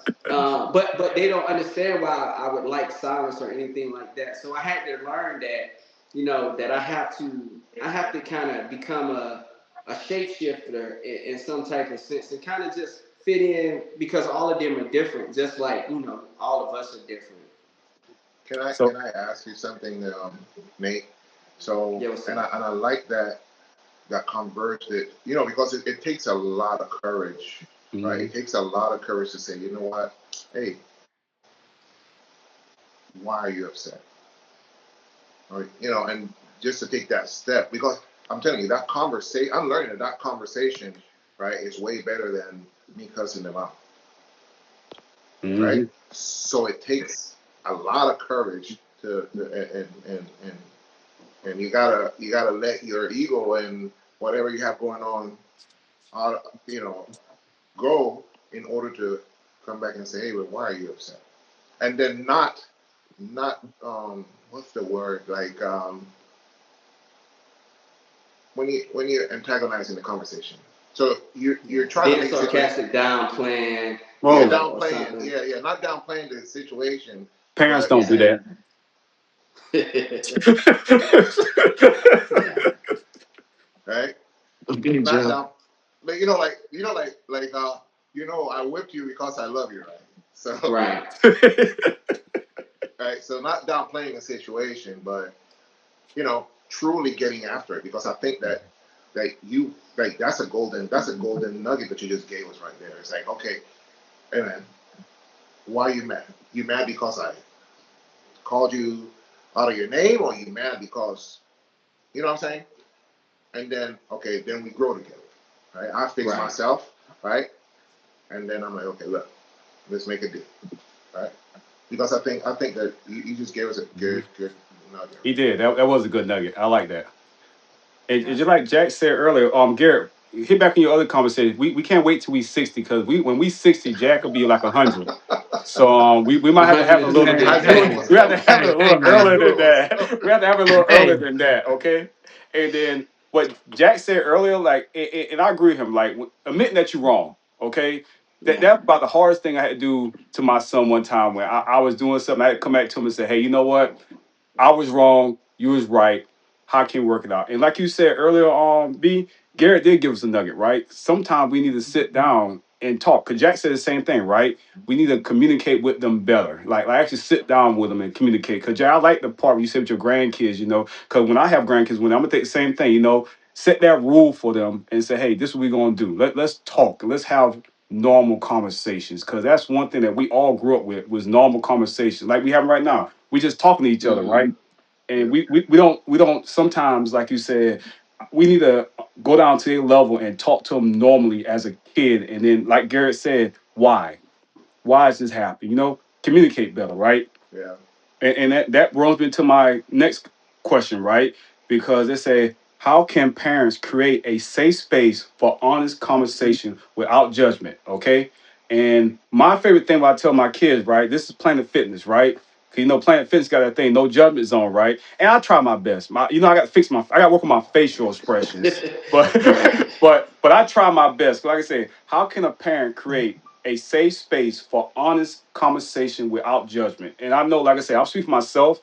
but they don't understand why I would like silence or anything like that. So I had to learn that, that I have to kind of become a shapeshifter in some type of sense and kind of just fit in because all of them are different, just like all of us are different. So. can I ask you something, Nate? So, Yeah, what's and up? I like that converge that, because it takes a lot of courage, right? Mhm. It takes a lot of courage to say, you know what, hey, why are you upset? Or, and just to take that step, because I'm telling you, that conversation, I'm learning that conversation, right, is way better than me cussing them out, right? Mhm. So it takes a lot of courage and you gotta let your ego and whatever you have going on out, go in order to come back and say, hey, but why are you upset? And then not what's the word, like, when you're antagonizing the conversation. So you're Yeah, trying to being make the situation, sarcastic, downplaying, yeah, Whoa. or downplaying, something. yeah, not downplaying the situation, Parents but don't do Yeah. that. Yeah. right, Okay, not Jeff. down, like I whipped you because I love you, right? So Right. right, so not downplaying a situation, but truly getting after it, because I think that you like that's a golden nugget that you just gave us right there. It's like, okay, hey man, why are you mad? You mad because I called you out of your name, or you mad because you know what I'm saying? And then okay, then we grow together, right? I fix Right. myself, right? And then I'm like, okay, look, let's make a deal, right? Because I think that you just gave us a Mhm. good nugget He right did. That was a good nugget. I like that. And Yeah. just like Jack said earlier, Garrett, hit back in your other conversation. We can't wait till we 60 because when we 60, Jack will be like 100. So we might have to have it a 100 is a little. Hey, good I knew it hey, was day. We have to coming. have it a hey, little I earlier man. knew than it was that. coming. We have to have it a little earlier Hey, than that. Okay. And then what Jack said earlier, like, and I agree with him. Like, admitting that you're wrong. Okay. Yeah. That's about the hardest thing I had to do to my son one time when I was doing something. I had to come back to him and say, hey, you know what? I was wrong. You was right. How can we work it out? And like you said earlier, B, Garrett did give us a nugget, right? Sometimes we need to sit down and talk. Cause Jack said the same thing, right? We need to communicate with them better. Like actually sit down with them and communicate. Cause Jack, I like the part where you said with your grandkids, cause when I have grandkids, when I'm gonna take the same thing, set that rule for them and say, hey, this is what we're gonna do. Let's talk. Let's have normal conversations. Cause that's one thing that we all grew up with was normal conversations. Like we have right now. We just talking to each other, Mm-hmm. right? And Yeah. we don't sometimes, like you said, we need to go down to their level and talk to them normally as a kid, and then like Garrett said, why is this happening, communicate better, right? Yeah. And that brings me to my next question, right? Because they say, how can parents create a safe space for honest conversation without judgment? Okay. And my favorite thing what I tell my kids, right? This is Planet Fitness, right? 'Cause, Planet Fitness got that thing, no judgment zone, right? And I try my best. I got to I got to work on my facial expressions, but Right. but I try my best. Like I said, how can a parent create a safe space for honest conversation without judgment? And I know, like I said, I'll speak for myself.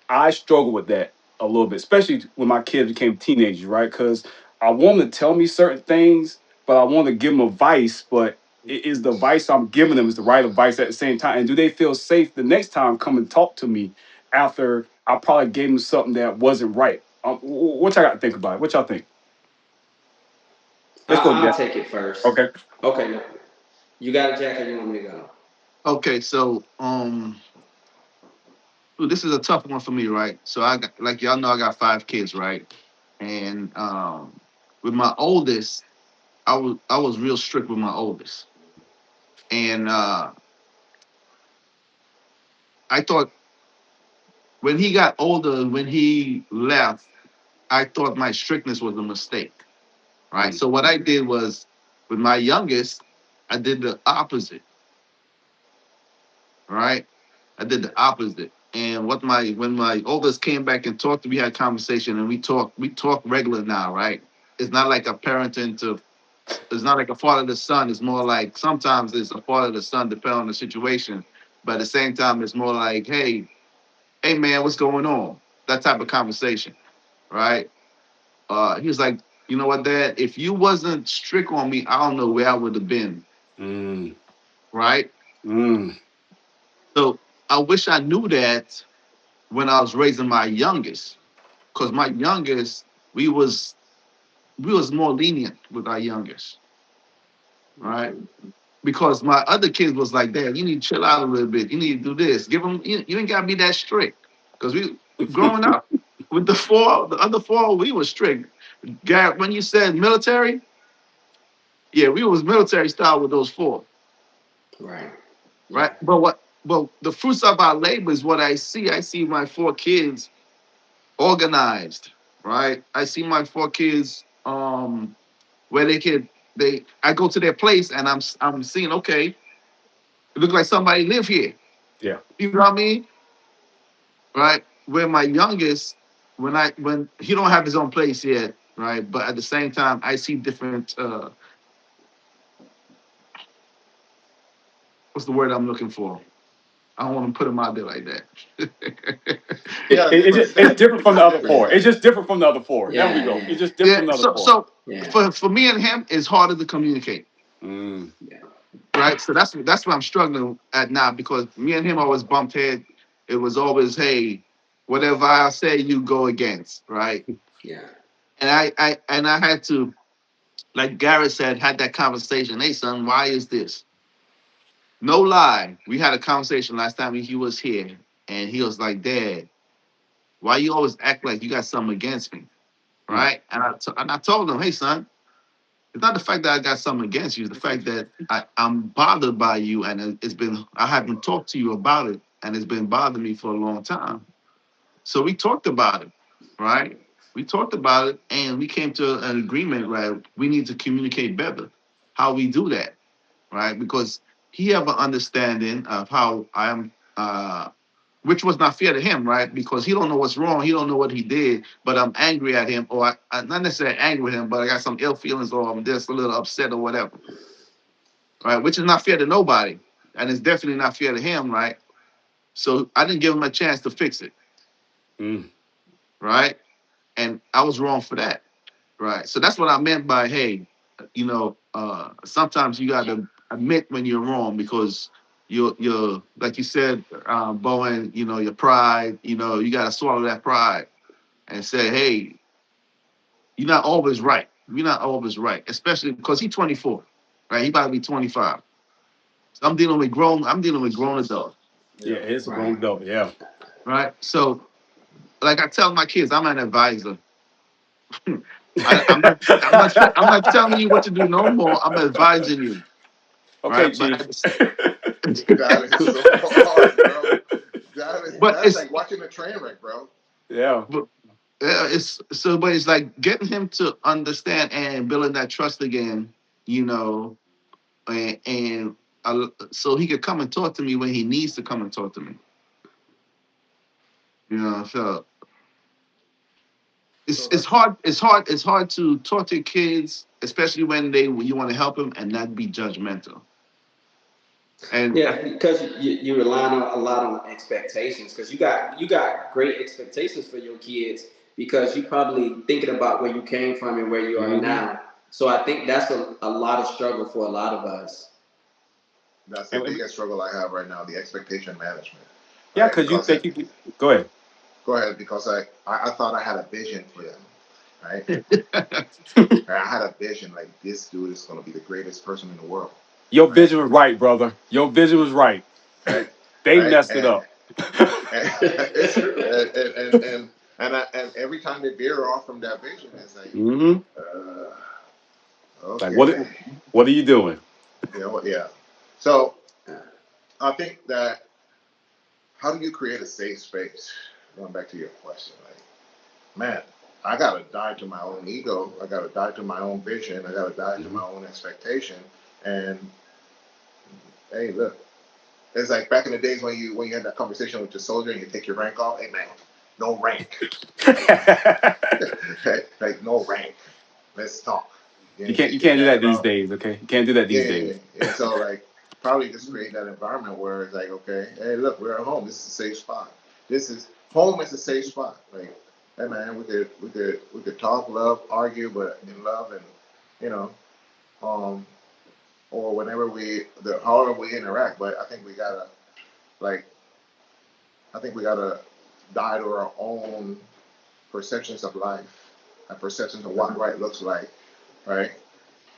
I struggle with that a little bit, especially when my kids became teenagers, right? Because I want them to tell me certain things, but I want to give them advice. But is the advice I'm giving them is the right advice at the same time? And do they feel safe the next time come and talk to me after I probably gave them something that wasn't right? What y'all got to think about it? What y'all think? Let's go, I'll Jeff. take it first. Okay. Okay. No, you got a jacket. You want me to go? Okay, so ooh, this is a tough one for me, right? So I got, like y'all know, I got 5 kids, right? And with my oldest, I was real strict with my oldest, and I thought when he got older, when he left, I thought my strictness was a mistake. Right. Mm, So what I did was with my youngest, I did the opposite. Right. I did the opposite. And what my when my oldest came back and talked, we had conversation and we talk regular now, right? It's not like a parenting to it's not like a father to son. It's more like sometimes it's a father to son, depending on the situation. But at the same time, it's more like, hey man, what's going on? That type of conversation, right? He was like, you know what, Dad? If you wasn't strict on me, I don't know where I would have been, mm, right? mm, So I wish I knew that when I was raising my youngest, because my youngest, we was we was more lenient with our youngest, right? Because my other kids was like, Dad, you need to chill out a little bit. You need to do this. Give them. You ain't gotta be that strict. Because we growing up with the other four, we were strict. Garrett, when you said military, yeah, we was military style with those four, Right. right? Yeah. But the fruits of our labor is what I see. I see my four kids organized, right? I see my four kids where they I go to their place and I'm seeing, okay, it looks like somebody live here. yeah. You know what I mean? Right? Where my youngest, when he don't have his own place yet, right? But at the same time, I see different what's the word I'm looking for? I don't want to put him out there like that. You got a different It's standard. different You from the got a other different four. It's standard. just different from the other four. There we Yeah. go. It's Yeah. just different Yeah, from the other so four. so Yeah. for me and him, it's harder to communicate, Mm, Yeah. right? So that's what I'm struggling at now because me and him always bumped head. It was always, hey, whatever I say, you go against, right? Yeah. And I had to, like Garrett said, had that conversation. Hey, son, why is this? No lie, we had a conversation last time he was here, and he was like, Dad, why you always act like you got something against me, mm, right? And I told him, hey, son. It's not the fact that I got something against you. It's the fact that I'm bothered by you, and I haven't talked to you about it, and it's been bothering me for a long time. So we talked about it, right? We talked about it, and we came to an agreement, right? We need to communicate better. How we do that, right? Because he have an understanding of how I'm which was not fair to him, right? Because he don't know what's wrong. He don't know what he did, but I'm angry at him, or I not necessarily angry with him, but I got some ill feelings, or I'm just a little upset, or whatever, right? Which is not fair to nobody, and it's definitely not fair to him, right? So I didn't give him a chance to fix it, mm. right? And I was wrong for that, right? So that's what I meant by, hey, sometimes you got to admit when you're wrong because you're like you said, Bowen, your pride, you got to swallow that pride and say, hey, you're not always right. You're not always right, especially because he's 24, right? He about to be 25. So I'm dealing with grown adults, Yeah, Yeah. it's a grown Right. adult. Yeah. right? So, like I tell my kids, I'm an advisor. I'm not telling you what to do no more. I'm advising you, Okay, right? But Chief. at the That is so hard, bro. but That's it's like watching a train wreck, bro. Yeah. but but it's like getting him to understand and building that trust again, you know, and so he could come and talk to me when he needs to come and talk to me. So it's So it's that's hard. It's hard to talk to kids, especially when you want to help them and not be judgmental. And Yeah, because you rely on a lot on expectations because you got great expectations for your kids because you probably thinking about where you came from and where you are Hmm. now. So I think that's a lot of struggle for a lot of us. that's the And, biggest struggle I have right now, the expectation management, yeah, right? because you Because think you can go ahead. go ahead, because I thought I had a vision for them, right? I had a vision like this dude is gonna be the greatest person in the world, Your right? vision was right, brother. Your vision was right. Right, They right, messed it up. and it's true, and every time they veer off from that vision, it's like, Hmm. uh, Like okay, what are you doing? you know what? Yeah. So I think that how do you create a safe space? Going back to your question, like, man, I gotta die to my own ego. I gotta die to my own vision. I gotta die to Mhm. my own expectation. And hey, look, it's like back in the days when you had that conversation with your soldier and you take your rank off. Hey, man, no rank. Like no rank. Let's talk. You You ain't can't you take your can't do that jacket these off. days, okay? You can't do that Yeah, these yeah, days. yeah. And so like probably just create that environment where it's like, okay, hey, look, we're at home. This is a safe spot. This is home is a safe spot. Like, hey man, we could talk, love, argue, but in love and you know, um, or whenever however we interact. But like I think we gotta die to our own perceptions of life and perceptions of what right looks like, right?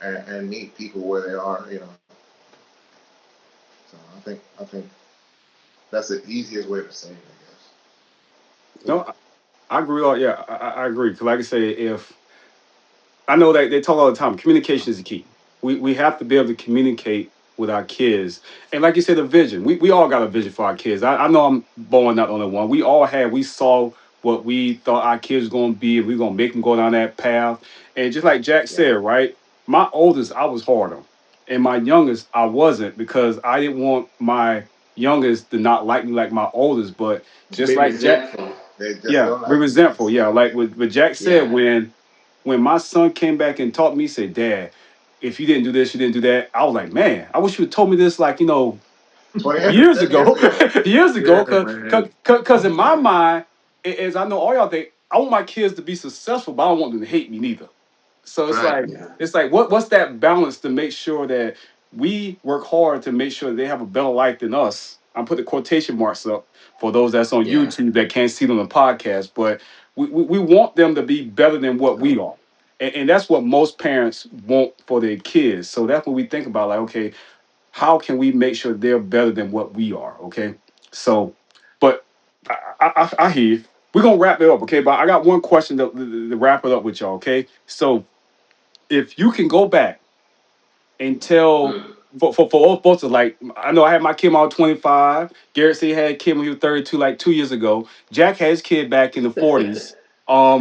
And meet people where they are, you know. So I think that's the easiest way to say it, I guess. No, I agree. Yeah, I agree. 'Cause like I say, if I know that they talk all the time. Communication is the key. We have to be able to communicate with our kids. And like you said, the vision. We all got a vision for our kids. I know I'm born not the only one. We saw what we thought our kids were gonna be, and we're gonna make them go down that path. And just like Jack Yeah. said, right? My oldest, I was hard on. And my youngest, I wasn't because I didn't want my youngest to not like me like my oldest. But just Be like Jack, resentful. They just yeah, don't we're like you. resentful. It's, Yeah, like what Jack said Yeah. when my son came back and talked to me, he said, "Dad, if you didn't do this, you didn't do that." I was like, "Man, I wish you had told me this, like 20 years, years 10 years ago, ago. years ago." Yeah, Cause, man. cause in my mind, as I know all y'all think, I want my kids to be successful, but I don't want them to hate me neither. So Right. Yeah. it's like what's that balance to make sure that we work hard to make sure they have a better life than us. I'm putting quotation marks up for those that's on Yeah. YouTube that can't see it on the podcast, but we want them to be better than what we are. And that's what most parents want for their kids. So that's what we think about, like, okay, how can we make sure they're better than what we are? Okay. So, but I hear you. We're gonna wrap it up, okay? But I got one question to wrap it up with y'all, okay? So if you can go back and tell Mm. for all folks, like I know I had my kid when I was 25. Garrett said he had a kid when he was 32, like 2 years ago. Jack had his kid back in the 40s.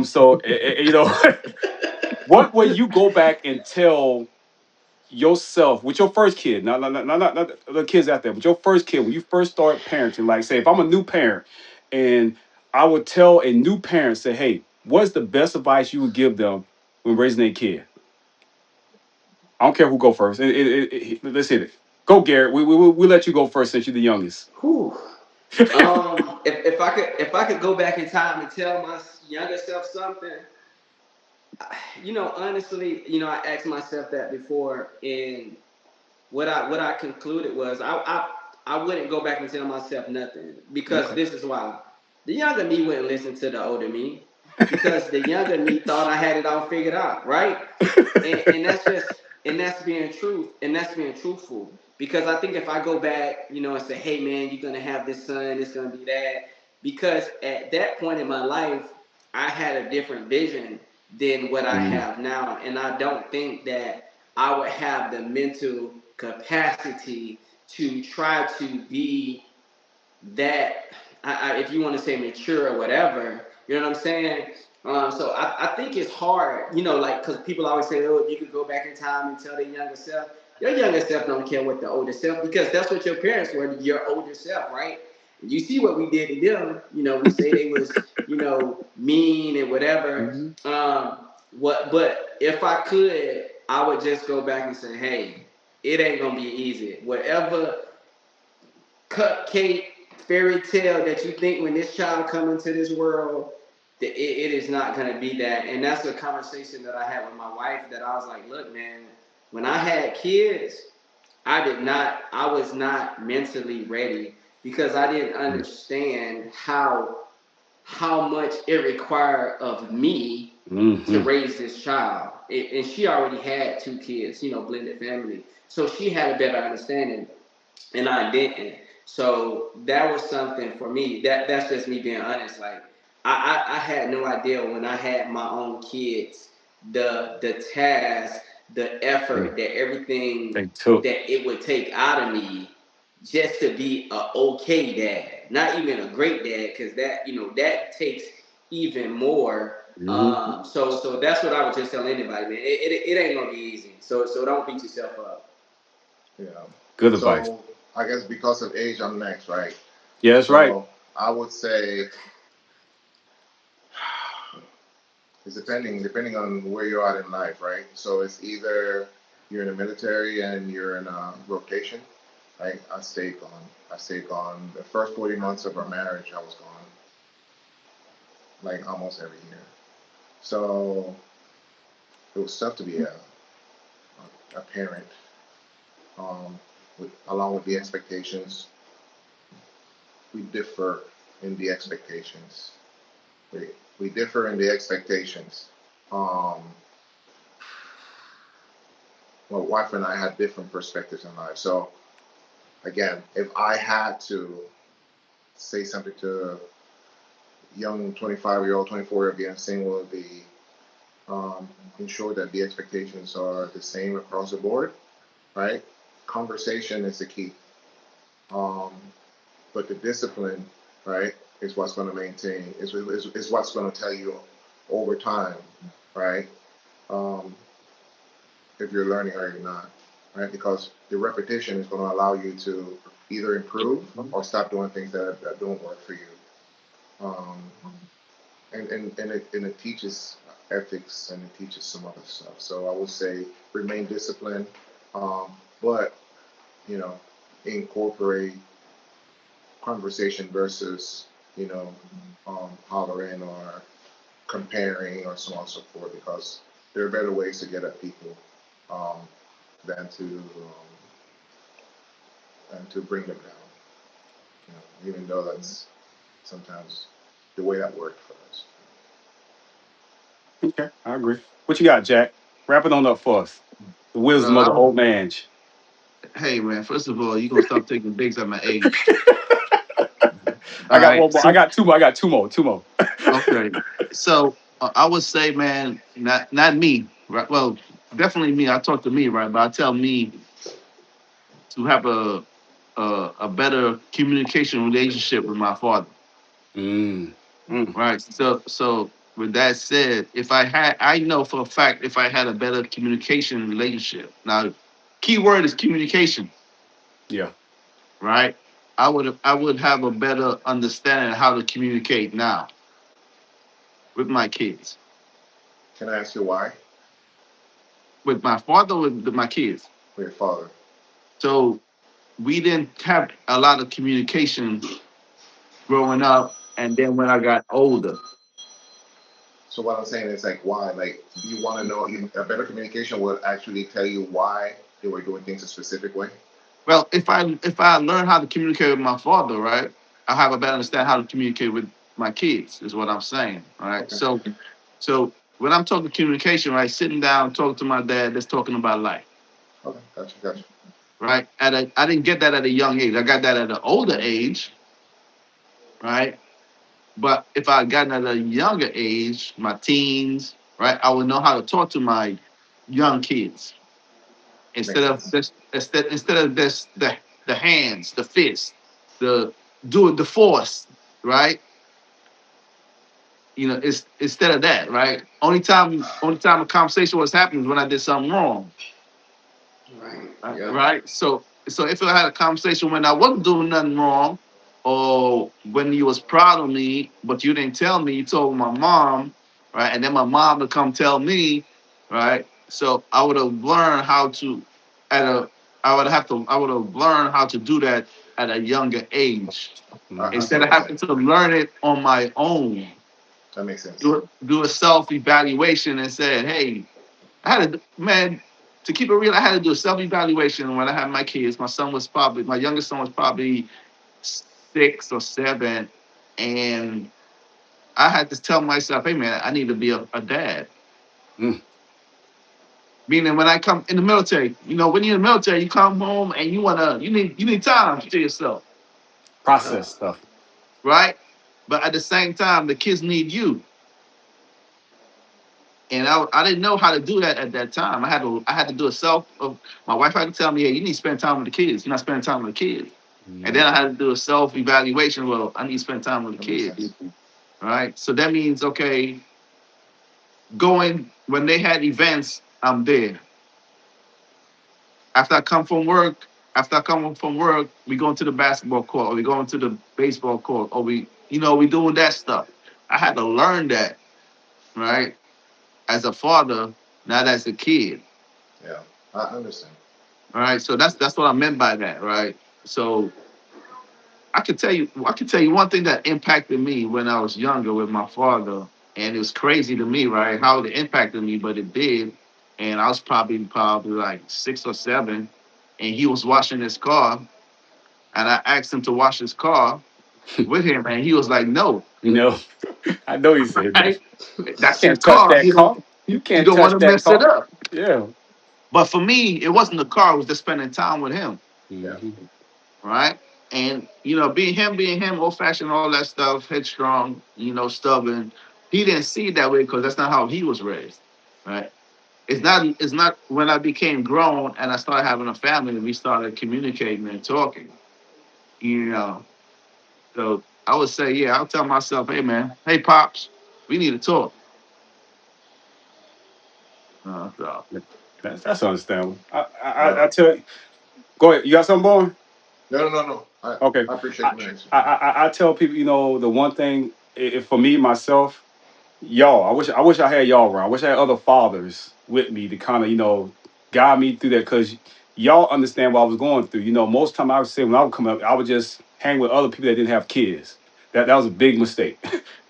So what would you go back and tell yourself with your first kid? Not the kids out there, but your first kid when you first start parenting. Like, say, if I'm a new parent, and I would tell a new parent, say, "Hey, what's the best advice you would give them when raising a kid?" I don't care who go first. Let's hit it. Go, Garrett. We let you go first since you're the youngest. Whew. If I could go back in time and tell my younger self something, honestly, I asked myself that before, and what I concluded was I wouldn't go back and tell myself nothing, because Okay. this is why the younger me wouldn't listen to the older me, because the younger me thought I had it all figured out, right? And that's just and that's being truthful, because I think if I go back, and say, hey man, you're gonna have this son, it's gonna be that, because at that point in my life I had a different vision than what I Mm, have now, and I don't think that I would have the mental capacity to try to be that, if you want to say mature or whatever, you know what I'm saying? So I think it's hard, like, because people always say, oh, you could go back in time and tell the younger self. Your younger self don't care what the older self, because that's what your parents were, your older self, right? You see what we did to them. We say they was, mean and whatever. mhm. But if I could, I would just go back and say, hey, it ain't gonna be easy. Whatever cupcake fairy tale that you think when this child come into this world, that it is not going to be that. And that's a conversation that I had with my wife, that I was like, look man, when I had kids, I was not mentally ready, because I didn't understand how much it required of me to Mhm. raise this child. And she already had two kids, blended family, so she had a better understanding, and I didn't. So that was something for me. That's just me being honest. Like, I had no idea when I had my own kids, the task, the effort, that everything They took. that it would take out of me just to be a okay dad. not even a great dad, because that, that takes even more. Hmm. So that's what I would just tell anybody, man. It ain't gonna be easy. So don't beat yourself up. Yeah. Good advice. So I guess because of age, I'm next, right? Yeah, that's right. So I would say it's depending on where you're at in life, right? So it's either you're in the military and you're in a rotation, right? I stayed gone. The first 40 months of our marriage, I was gone like almost every year. So it was tough to be a parent, along with the expectations. We differ in the expectations. We, we differ in the expectations. Um, my wife and I had different perspectives in life. So again, if I had to say something to a young 25-year-old, 24-year-old being single, would be ensure that the expectations are the same across the board, right? Conversation is the key. Um, but the discipline, right, is what's going to maintain, is what's going to tell you over time, right? Um, if you're learning or you're not, right? Because the repetition is going to allow you to either improve or stop doing things that don't work for you. Um, and it teaches ethics and it teaches some other stuff. So I would say remain disciplined, but you know, incorporate conversation versus you know hollering or comparing or so on and so forth because there are better ways to get at people um, than to bring them down. Even though that's sometimes the way that worked for us. Okay, I agree. What you got, Jack? Wrap it on up for us. The wisdom Well, of the old man. hey man, first of all, you're gonna stop taking digs at my age. I All got one right. more. I So got two more. I got two more. Two more. okay. So I would say, man, not me, right? Well, definitely me. I talk to me, right? But I tell me to have a better communication relationship with my father, Mm. Mm. right? So with that said, if I know for a fact if I had a better communication relationship. Now, key word is communication, Yeah. right? I would have a better understanding of how to communicate now with my kids, Can I ask you why? with my father, with my kids. With your father. So we didn't have a lot of communication growing up, and then when I got older. So what I'm saying is like why? Like you want to know a better communication will actually tell you why they were doing things a specific way. Well, if I learn how to communicate with my father, right, I have a better understanding how to communicate with my kids. Is what I'm saying. All right. Okay. So when I'm talking communication, right, sitting down talking to my dad, that's talking about life, Okay. Gotcha. Gotcha. right? I didn't get that at a young age. I got that at an older age, right? But if I had gotten at a younger age, my teens, right, I would know how to talk to my young kids instead Makes of sense. this instead of this the hands, the fists, the do it the force, right? It's instead of that, right? Only time a conversation was happening is when I did something wrong, Right. right? Yeah. Right? So if I had a conversation when I wasn't doing nothing wrong, or when you was proud of me, but you didn't tell me, you told my mom, right? And then my mom would come tell me, right? So I would have learned how to at a I would have learned how to do that at a younger age I see instead Mm-hmm. of what you're having saying. to learn it on my own. That makes sense. Do a self evaluation and say, hey, I had to, man, to keep it real, I had to do a self evaluation when I had my kids. My youngest son was probably 6 or 7. And I had to tell myself, hey, man, I need to be a dad. Mm. Meaning when I come in the military, when you're in the military, you come home and you need time to yourself, Yeah. Process stuff. right? But at the same time, the kids need you. And I didn't know how to do that at that time. I had to do a self of my wife had to tell me, hey, you need to spend time with the kids. You're not spending time with the kids. And then Yeah. I had to do a self-evaluation. Well, I need to spend time with the That makes kids, sense. right? So that means, okay, going when they had events, I'm there. After I come from work, after I come from work, we going to the basketball court, or we going to the baseball court, or we doing that stuff. I had to learn that, right? As a father, not as a kid. Yeah, I understand. All right. So that's what I meant by that, right? So I can tell you one thing that impacted me when I was younger with my father, and it was crazy to me, right? How it impacted me, but it did. And I was probably like 6 or 7, and he was washing his car, and I asked him to wash his car with him, and he was like, "No, You know, I know he said that. right? You That's his can't touch car. that You don't car. You you can't don't want touch to that mess it car. up." Yeah. But for me, it wasn't the car; it was just spending time with him, Yeah, Hmm. right? And being him, old fashioned, all that stuff, headstrong, stubborn. He didn't see it that way because that's not how he was raised, right? It's not when I became grown and I started having a family and we started communicating and talking, you know. So I would say, yeah, I'll tell myself, hey man, hey pops, we need to talk. So, That's understandable. yeah. I tell you, go ahead. You got something, born? No, no, no, no. Okay. I appreciate I, the answer. I tell people, the one thing, if for me myself, y'all, I wish I had y'all around. I wish I had other fathers with me to kind of, guide me through that, because y'all understand what I was going through. Most time I would say when I would come up, I would just hang with other people that didn't have kids. That was a big mistake.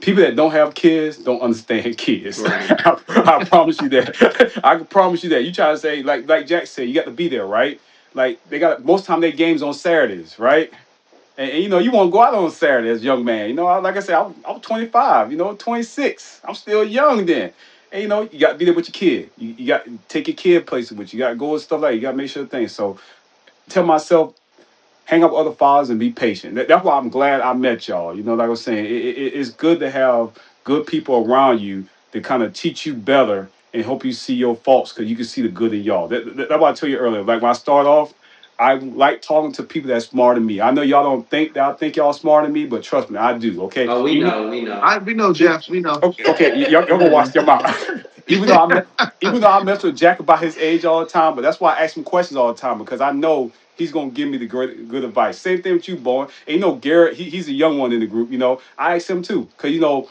People that don't have kids don't understand kids. Right. I promise you that. I can promise you that. You try to say, like Jack said, you got to be there, right? Like they got most time their games on Saturdays, right? And, you want to go out on Saturday as a young man. Like I said, I'm 25, 26. I'm still young then. And, you got to be there with your kid. You got to take your kid places with you. You got to go and stuff like that. You got to make sure things. So tell myself, hang up with other fathers and be patient. That's why I'm glad I met y'all. Like I was saying, it's good to have good people around you to kind of teach you better and help you see your faults, because you can see the good in y'all. That's what I told you earlier. Like when I start off, I like talking to people that's smarter than me. I know y'all don't think that I think y'all smarter than me, but trust me, I do. Okay, Oh, we even know, we know. we know, Jeff. We know. okay, okay, y'all gonna watch your mouth. Even though I mess with Jack about his age all the time, but that's why I ask him questions all the time, because I know he's gonna give me the great good advice. Same thing with you, boy. And Garrett, he's a young one in the group. I ask him too, because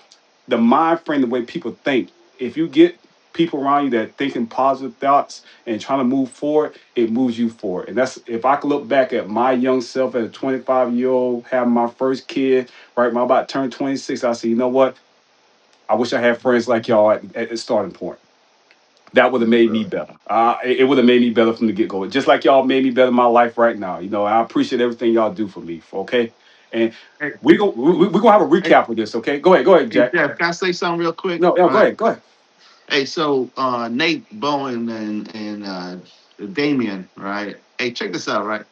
the mind frame, the way people think. If you get people around you that thinking positive thoughts and trying to move forward, it moves you forward. And that's, if I could look back at my young self as a 25-year-old, having my first kid, right, when I'm about to turn 26, I say, you know what? I wish I had friends like y'all at the starting point. That would have made me Really. better. It would have made me better from the get go. Just like y'all made me better in my life right now. I appreciate everything y'all do for me. Okay, and Hey, we gonna have a hey, recap of this. Okay, go ahead, hey, Jack. Jeff, can I say something real quick? No, no, All go right. ahead, go ahead. Hey, so Nate Bowen and Damien, right? Hey, check this out, right?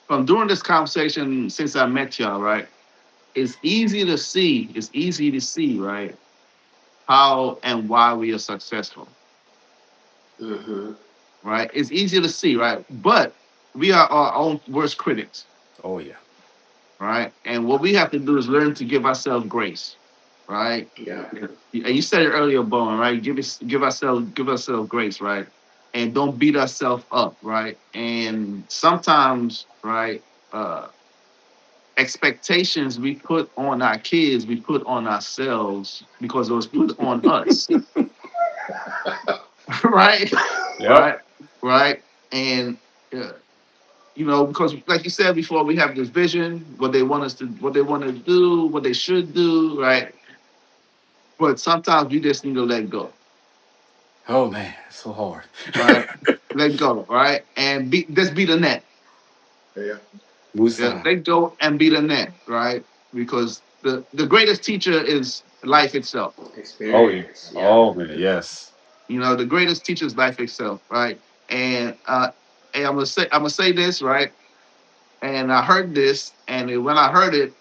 From during this conversation since I met y'all, right? It's easy to see, right? How and why we are successful, Hmm. right? It's easy to see, right? But we are our own worst critics, Oh yeah. right? And what we have to do is learn to give ourselves grace, right? Yeah. And you said it earlier, Bowen, right? Give ourselves grace, right? And don't beat ourselves up, right? And sometimes, right, uh, expectations we put on our kids, we put on ourselves because it was put on us, right? Yep. Right, right. And uh, because like you said before, we have this vision, what they want to do, what they should do, right? But sometimes we just need to let go, Oh man, it's so hard. right? Let go, right? And just be the net. Yeah. Yeah, Musa. let go and be the net, right? Because the greatest teacher is life itself. Oh yeah. Experience. Yeah. Oh man, yes. The greatest teacher is life itself, right? And I'm gonna say this, right? And I heard this, and when I heard it,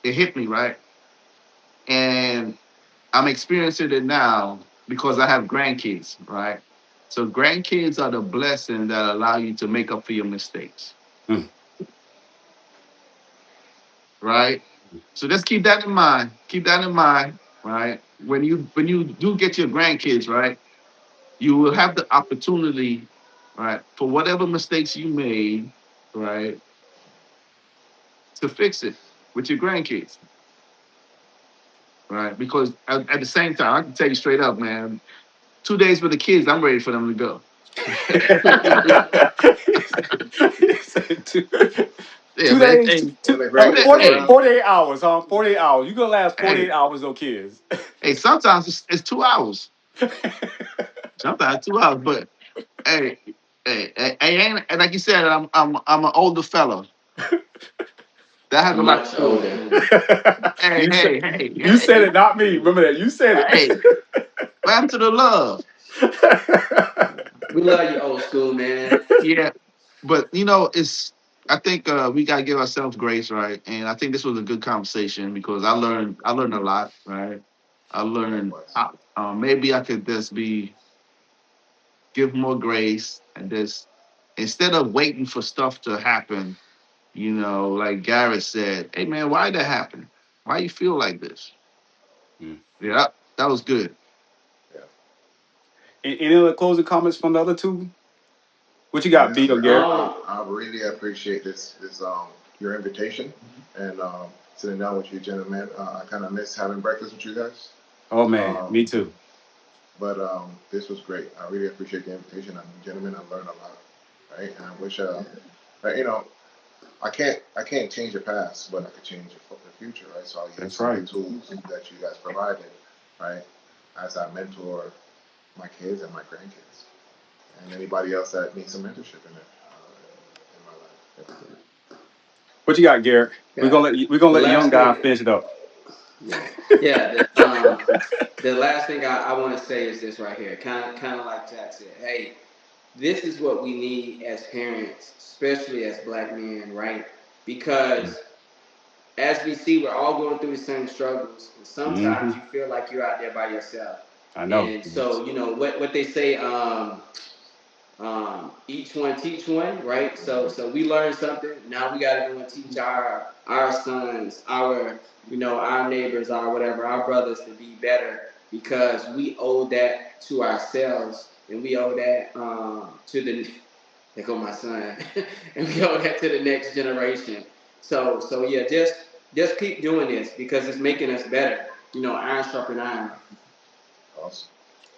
it hit me, right? And I'm experiencing it now because I have grandkids, right? So grandkids are the blessing that allow you to make up for your mistakes. Mm, right? So just keep that in mind. Keep that in mind, right? When you do get your grandkids, right, you will have the opportunity, right, for whatever mistakes you made, right, to fix it with your grandkids, right? Because at the same time, I can tell you straight up, man, 2 days with the kids, I'm ready for them to go. He said two, Yeah, two man. days, Hey, When the 2 days. grandkids come 48, Hey, around, 48 hours, huh? 48 hours. You gonna last hey, 48 hours, no kids. hey. Sometimes it's 2 hours. Sometimes 2 hours. But hey, ain't and like you said, I'm an older fella. That has a lot to Much do with it. older. Hey, you said hey, hey, you said hey, it, not me. Remember that. You said hey. What happened to the love? it. We love you, old school man. Yeah, but it's. I think we gotta give ourselves grace, right? And I think this was a good conversation because I learned a lot, right? I learned likewise. maybe I could just give more grace and just instead of waiting for stuff to happen, like Garrett said, hey man, why did that happen? Why you feel like this? Mm. Yeah, that was good. Yeah. Any other closing comments from the other two? What you Man, got, B or Garrett? I really appreciate this your invitation and sitting down with you gentlemen. I kind of miss having breakfast with you guys. Oh man, Um, me too. but this was great. I really appreciate the invitation. Gentlemen, I learned a lot, right? And I wish, you know, I can't change the past, but I could change the future, right? So I'll use That's some of the right. tools that you guys provided, right, as I mentor my kids and my grandkids, and anybody else that needs some mentorship in my life. What you got, Garrett? We're Yeah. gonna we're gonna The let the young last guy thing, finish it up. yeah, yeah. The last thing I want to say is this right here. Kind of like Jack said. Hey, this is what we need as parents, especially as black men, right? Because as we see, we're all going through the same struggles, and Mm-hmm. sometimes you feel like you're out there by yourself. I know. And so, what they say, each one teach one, right? So we learn something. Now we got to go and teach our sons, our neighbors, our whatever, our brothers to be better because we owe that to ourselves, and we owe that to the there go my son, and we owe that to the next generation. So yeah, just keep doing this because it's making us better. Iron sharpen iron. Awesome.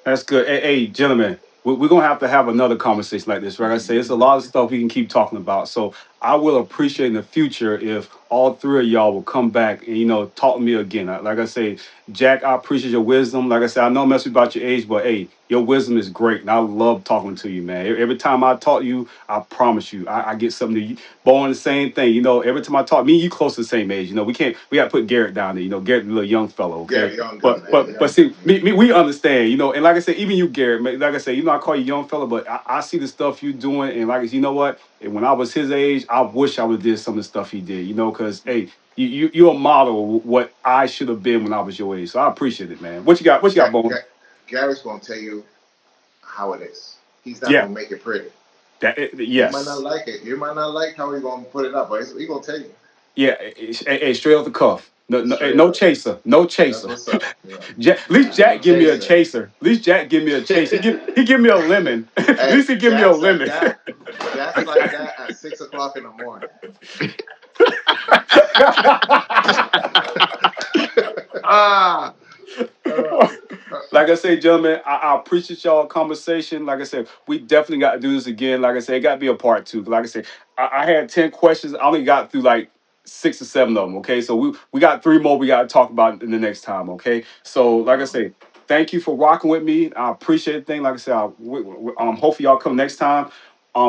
That's good. Hey, gentlemen, we're gonna have to have another conversation like this. Like I say, it's a lot of stuff we can keep talking about. So I will appreciate in the future if all three of y'all will come back and talk to me again. Like I say, Jack, I appreciate your wisdom. Like I said, I know I'm messing about your age, but hey, your wisdom is great, and I love talking to you, man. Every time I talk to you, I promise you, I get something to you. Born the same thing, every time I talk, me and you close to the same age. We got to put Garrett down there. Garrett, the little young fellow, Yeah, okay? young gun, But man. but but Young see, gun. me, we understand, and like I said, even you, Garrett, like I said, I call you young fella, but I see the stuff you doing, and like you know what? And when I was his age, I wish I would have did some of the stuff he did, because hey, you're a model of what I should have been when I was your age. So I appreciate it, man. What you got? What you got, Bone? Gary's gonna tell you how it is. He's not Yeah, gonna make it pretty. You might not yes. like it. You might not like how he's gonna put it up, but he's gonna tell you Yeah, straight off the cuff. No, no, straight no up. chaser. No That's chaser. what's up. Yeah. At least No Jack give me a chaser. chaser. At least Jack give me a chaser. He give me a lemon. At Hey, least he give me a Jack's like lemon. that. Jack's like that at 6 o'clock in the morning. Ah, Uh, Like I say, gentlemen, I appreciate y'all conversation. Like I said, we definitely got to do this again. Like I said, it got to be a part two. Like I said, I had 10 questions. I only got through like 6 or 7 of them. Okay, so we got 3 more we got to talk about in the next time. Okay, so like I say, thank you for rocking with me. I appreciate the thing. Like I said, hopefully y'all come next time.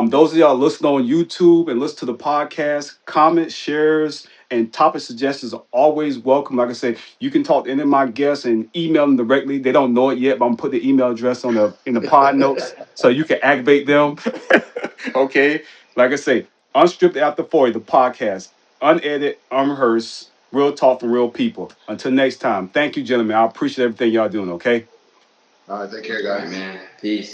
Those of y'all listening on YouTube and listen to the podcast, comments, shares, and topic suggestions are always welcome. Like I said, you can talk to any of my guests and email them directly. They don't know it yet, but I'm gonna put the email address in the pod notes so you can activate them. Okay. Like I say, Unscripted After 40, the podcast. Unedited, unrehearsed, real talk from real people. Until next time, thank you, gentlemen. I appreciate everything y'all doing, okay? Take care, All right, guys. man. Peace.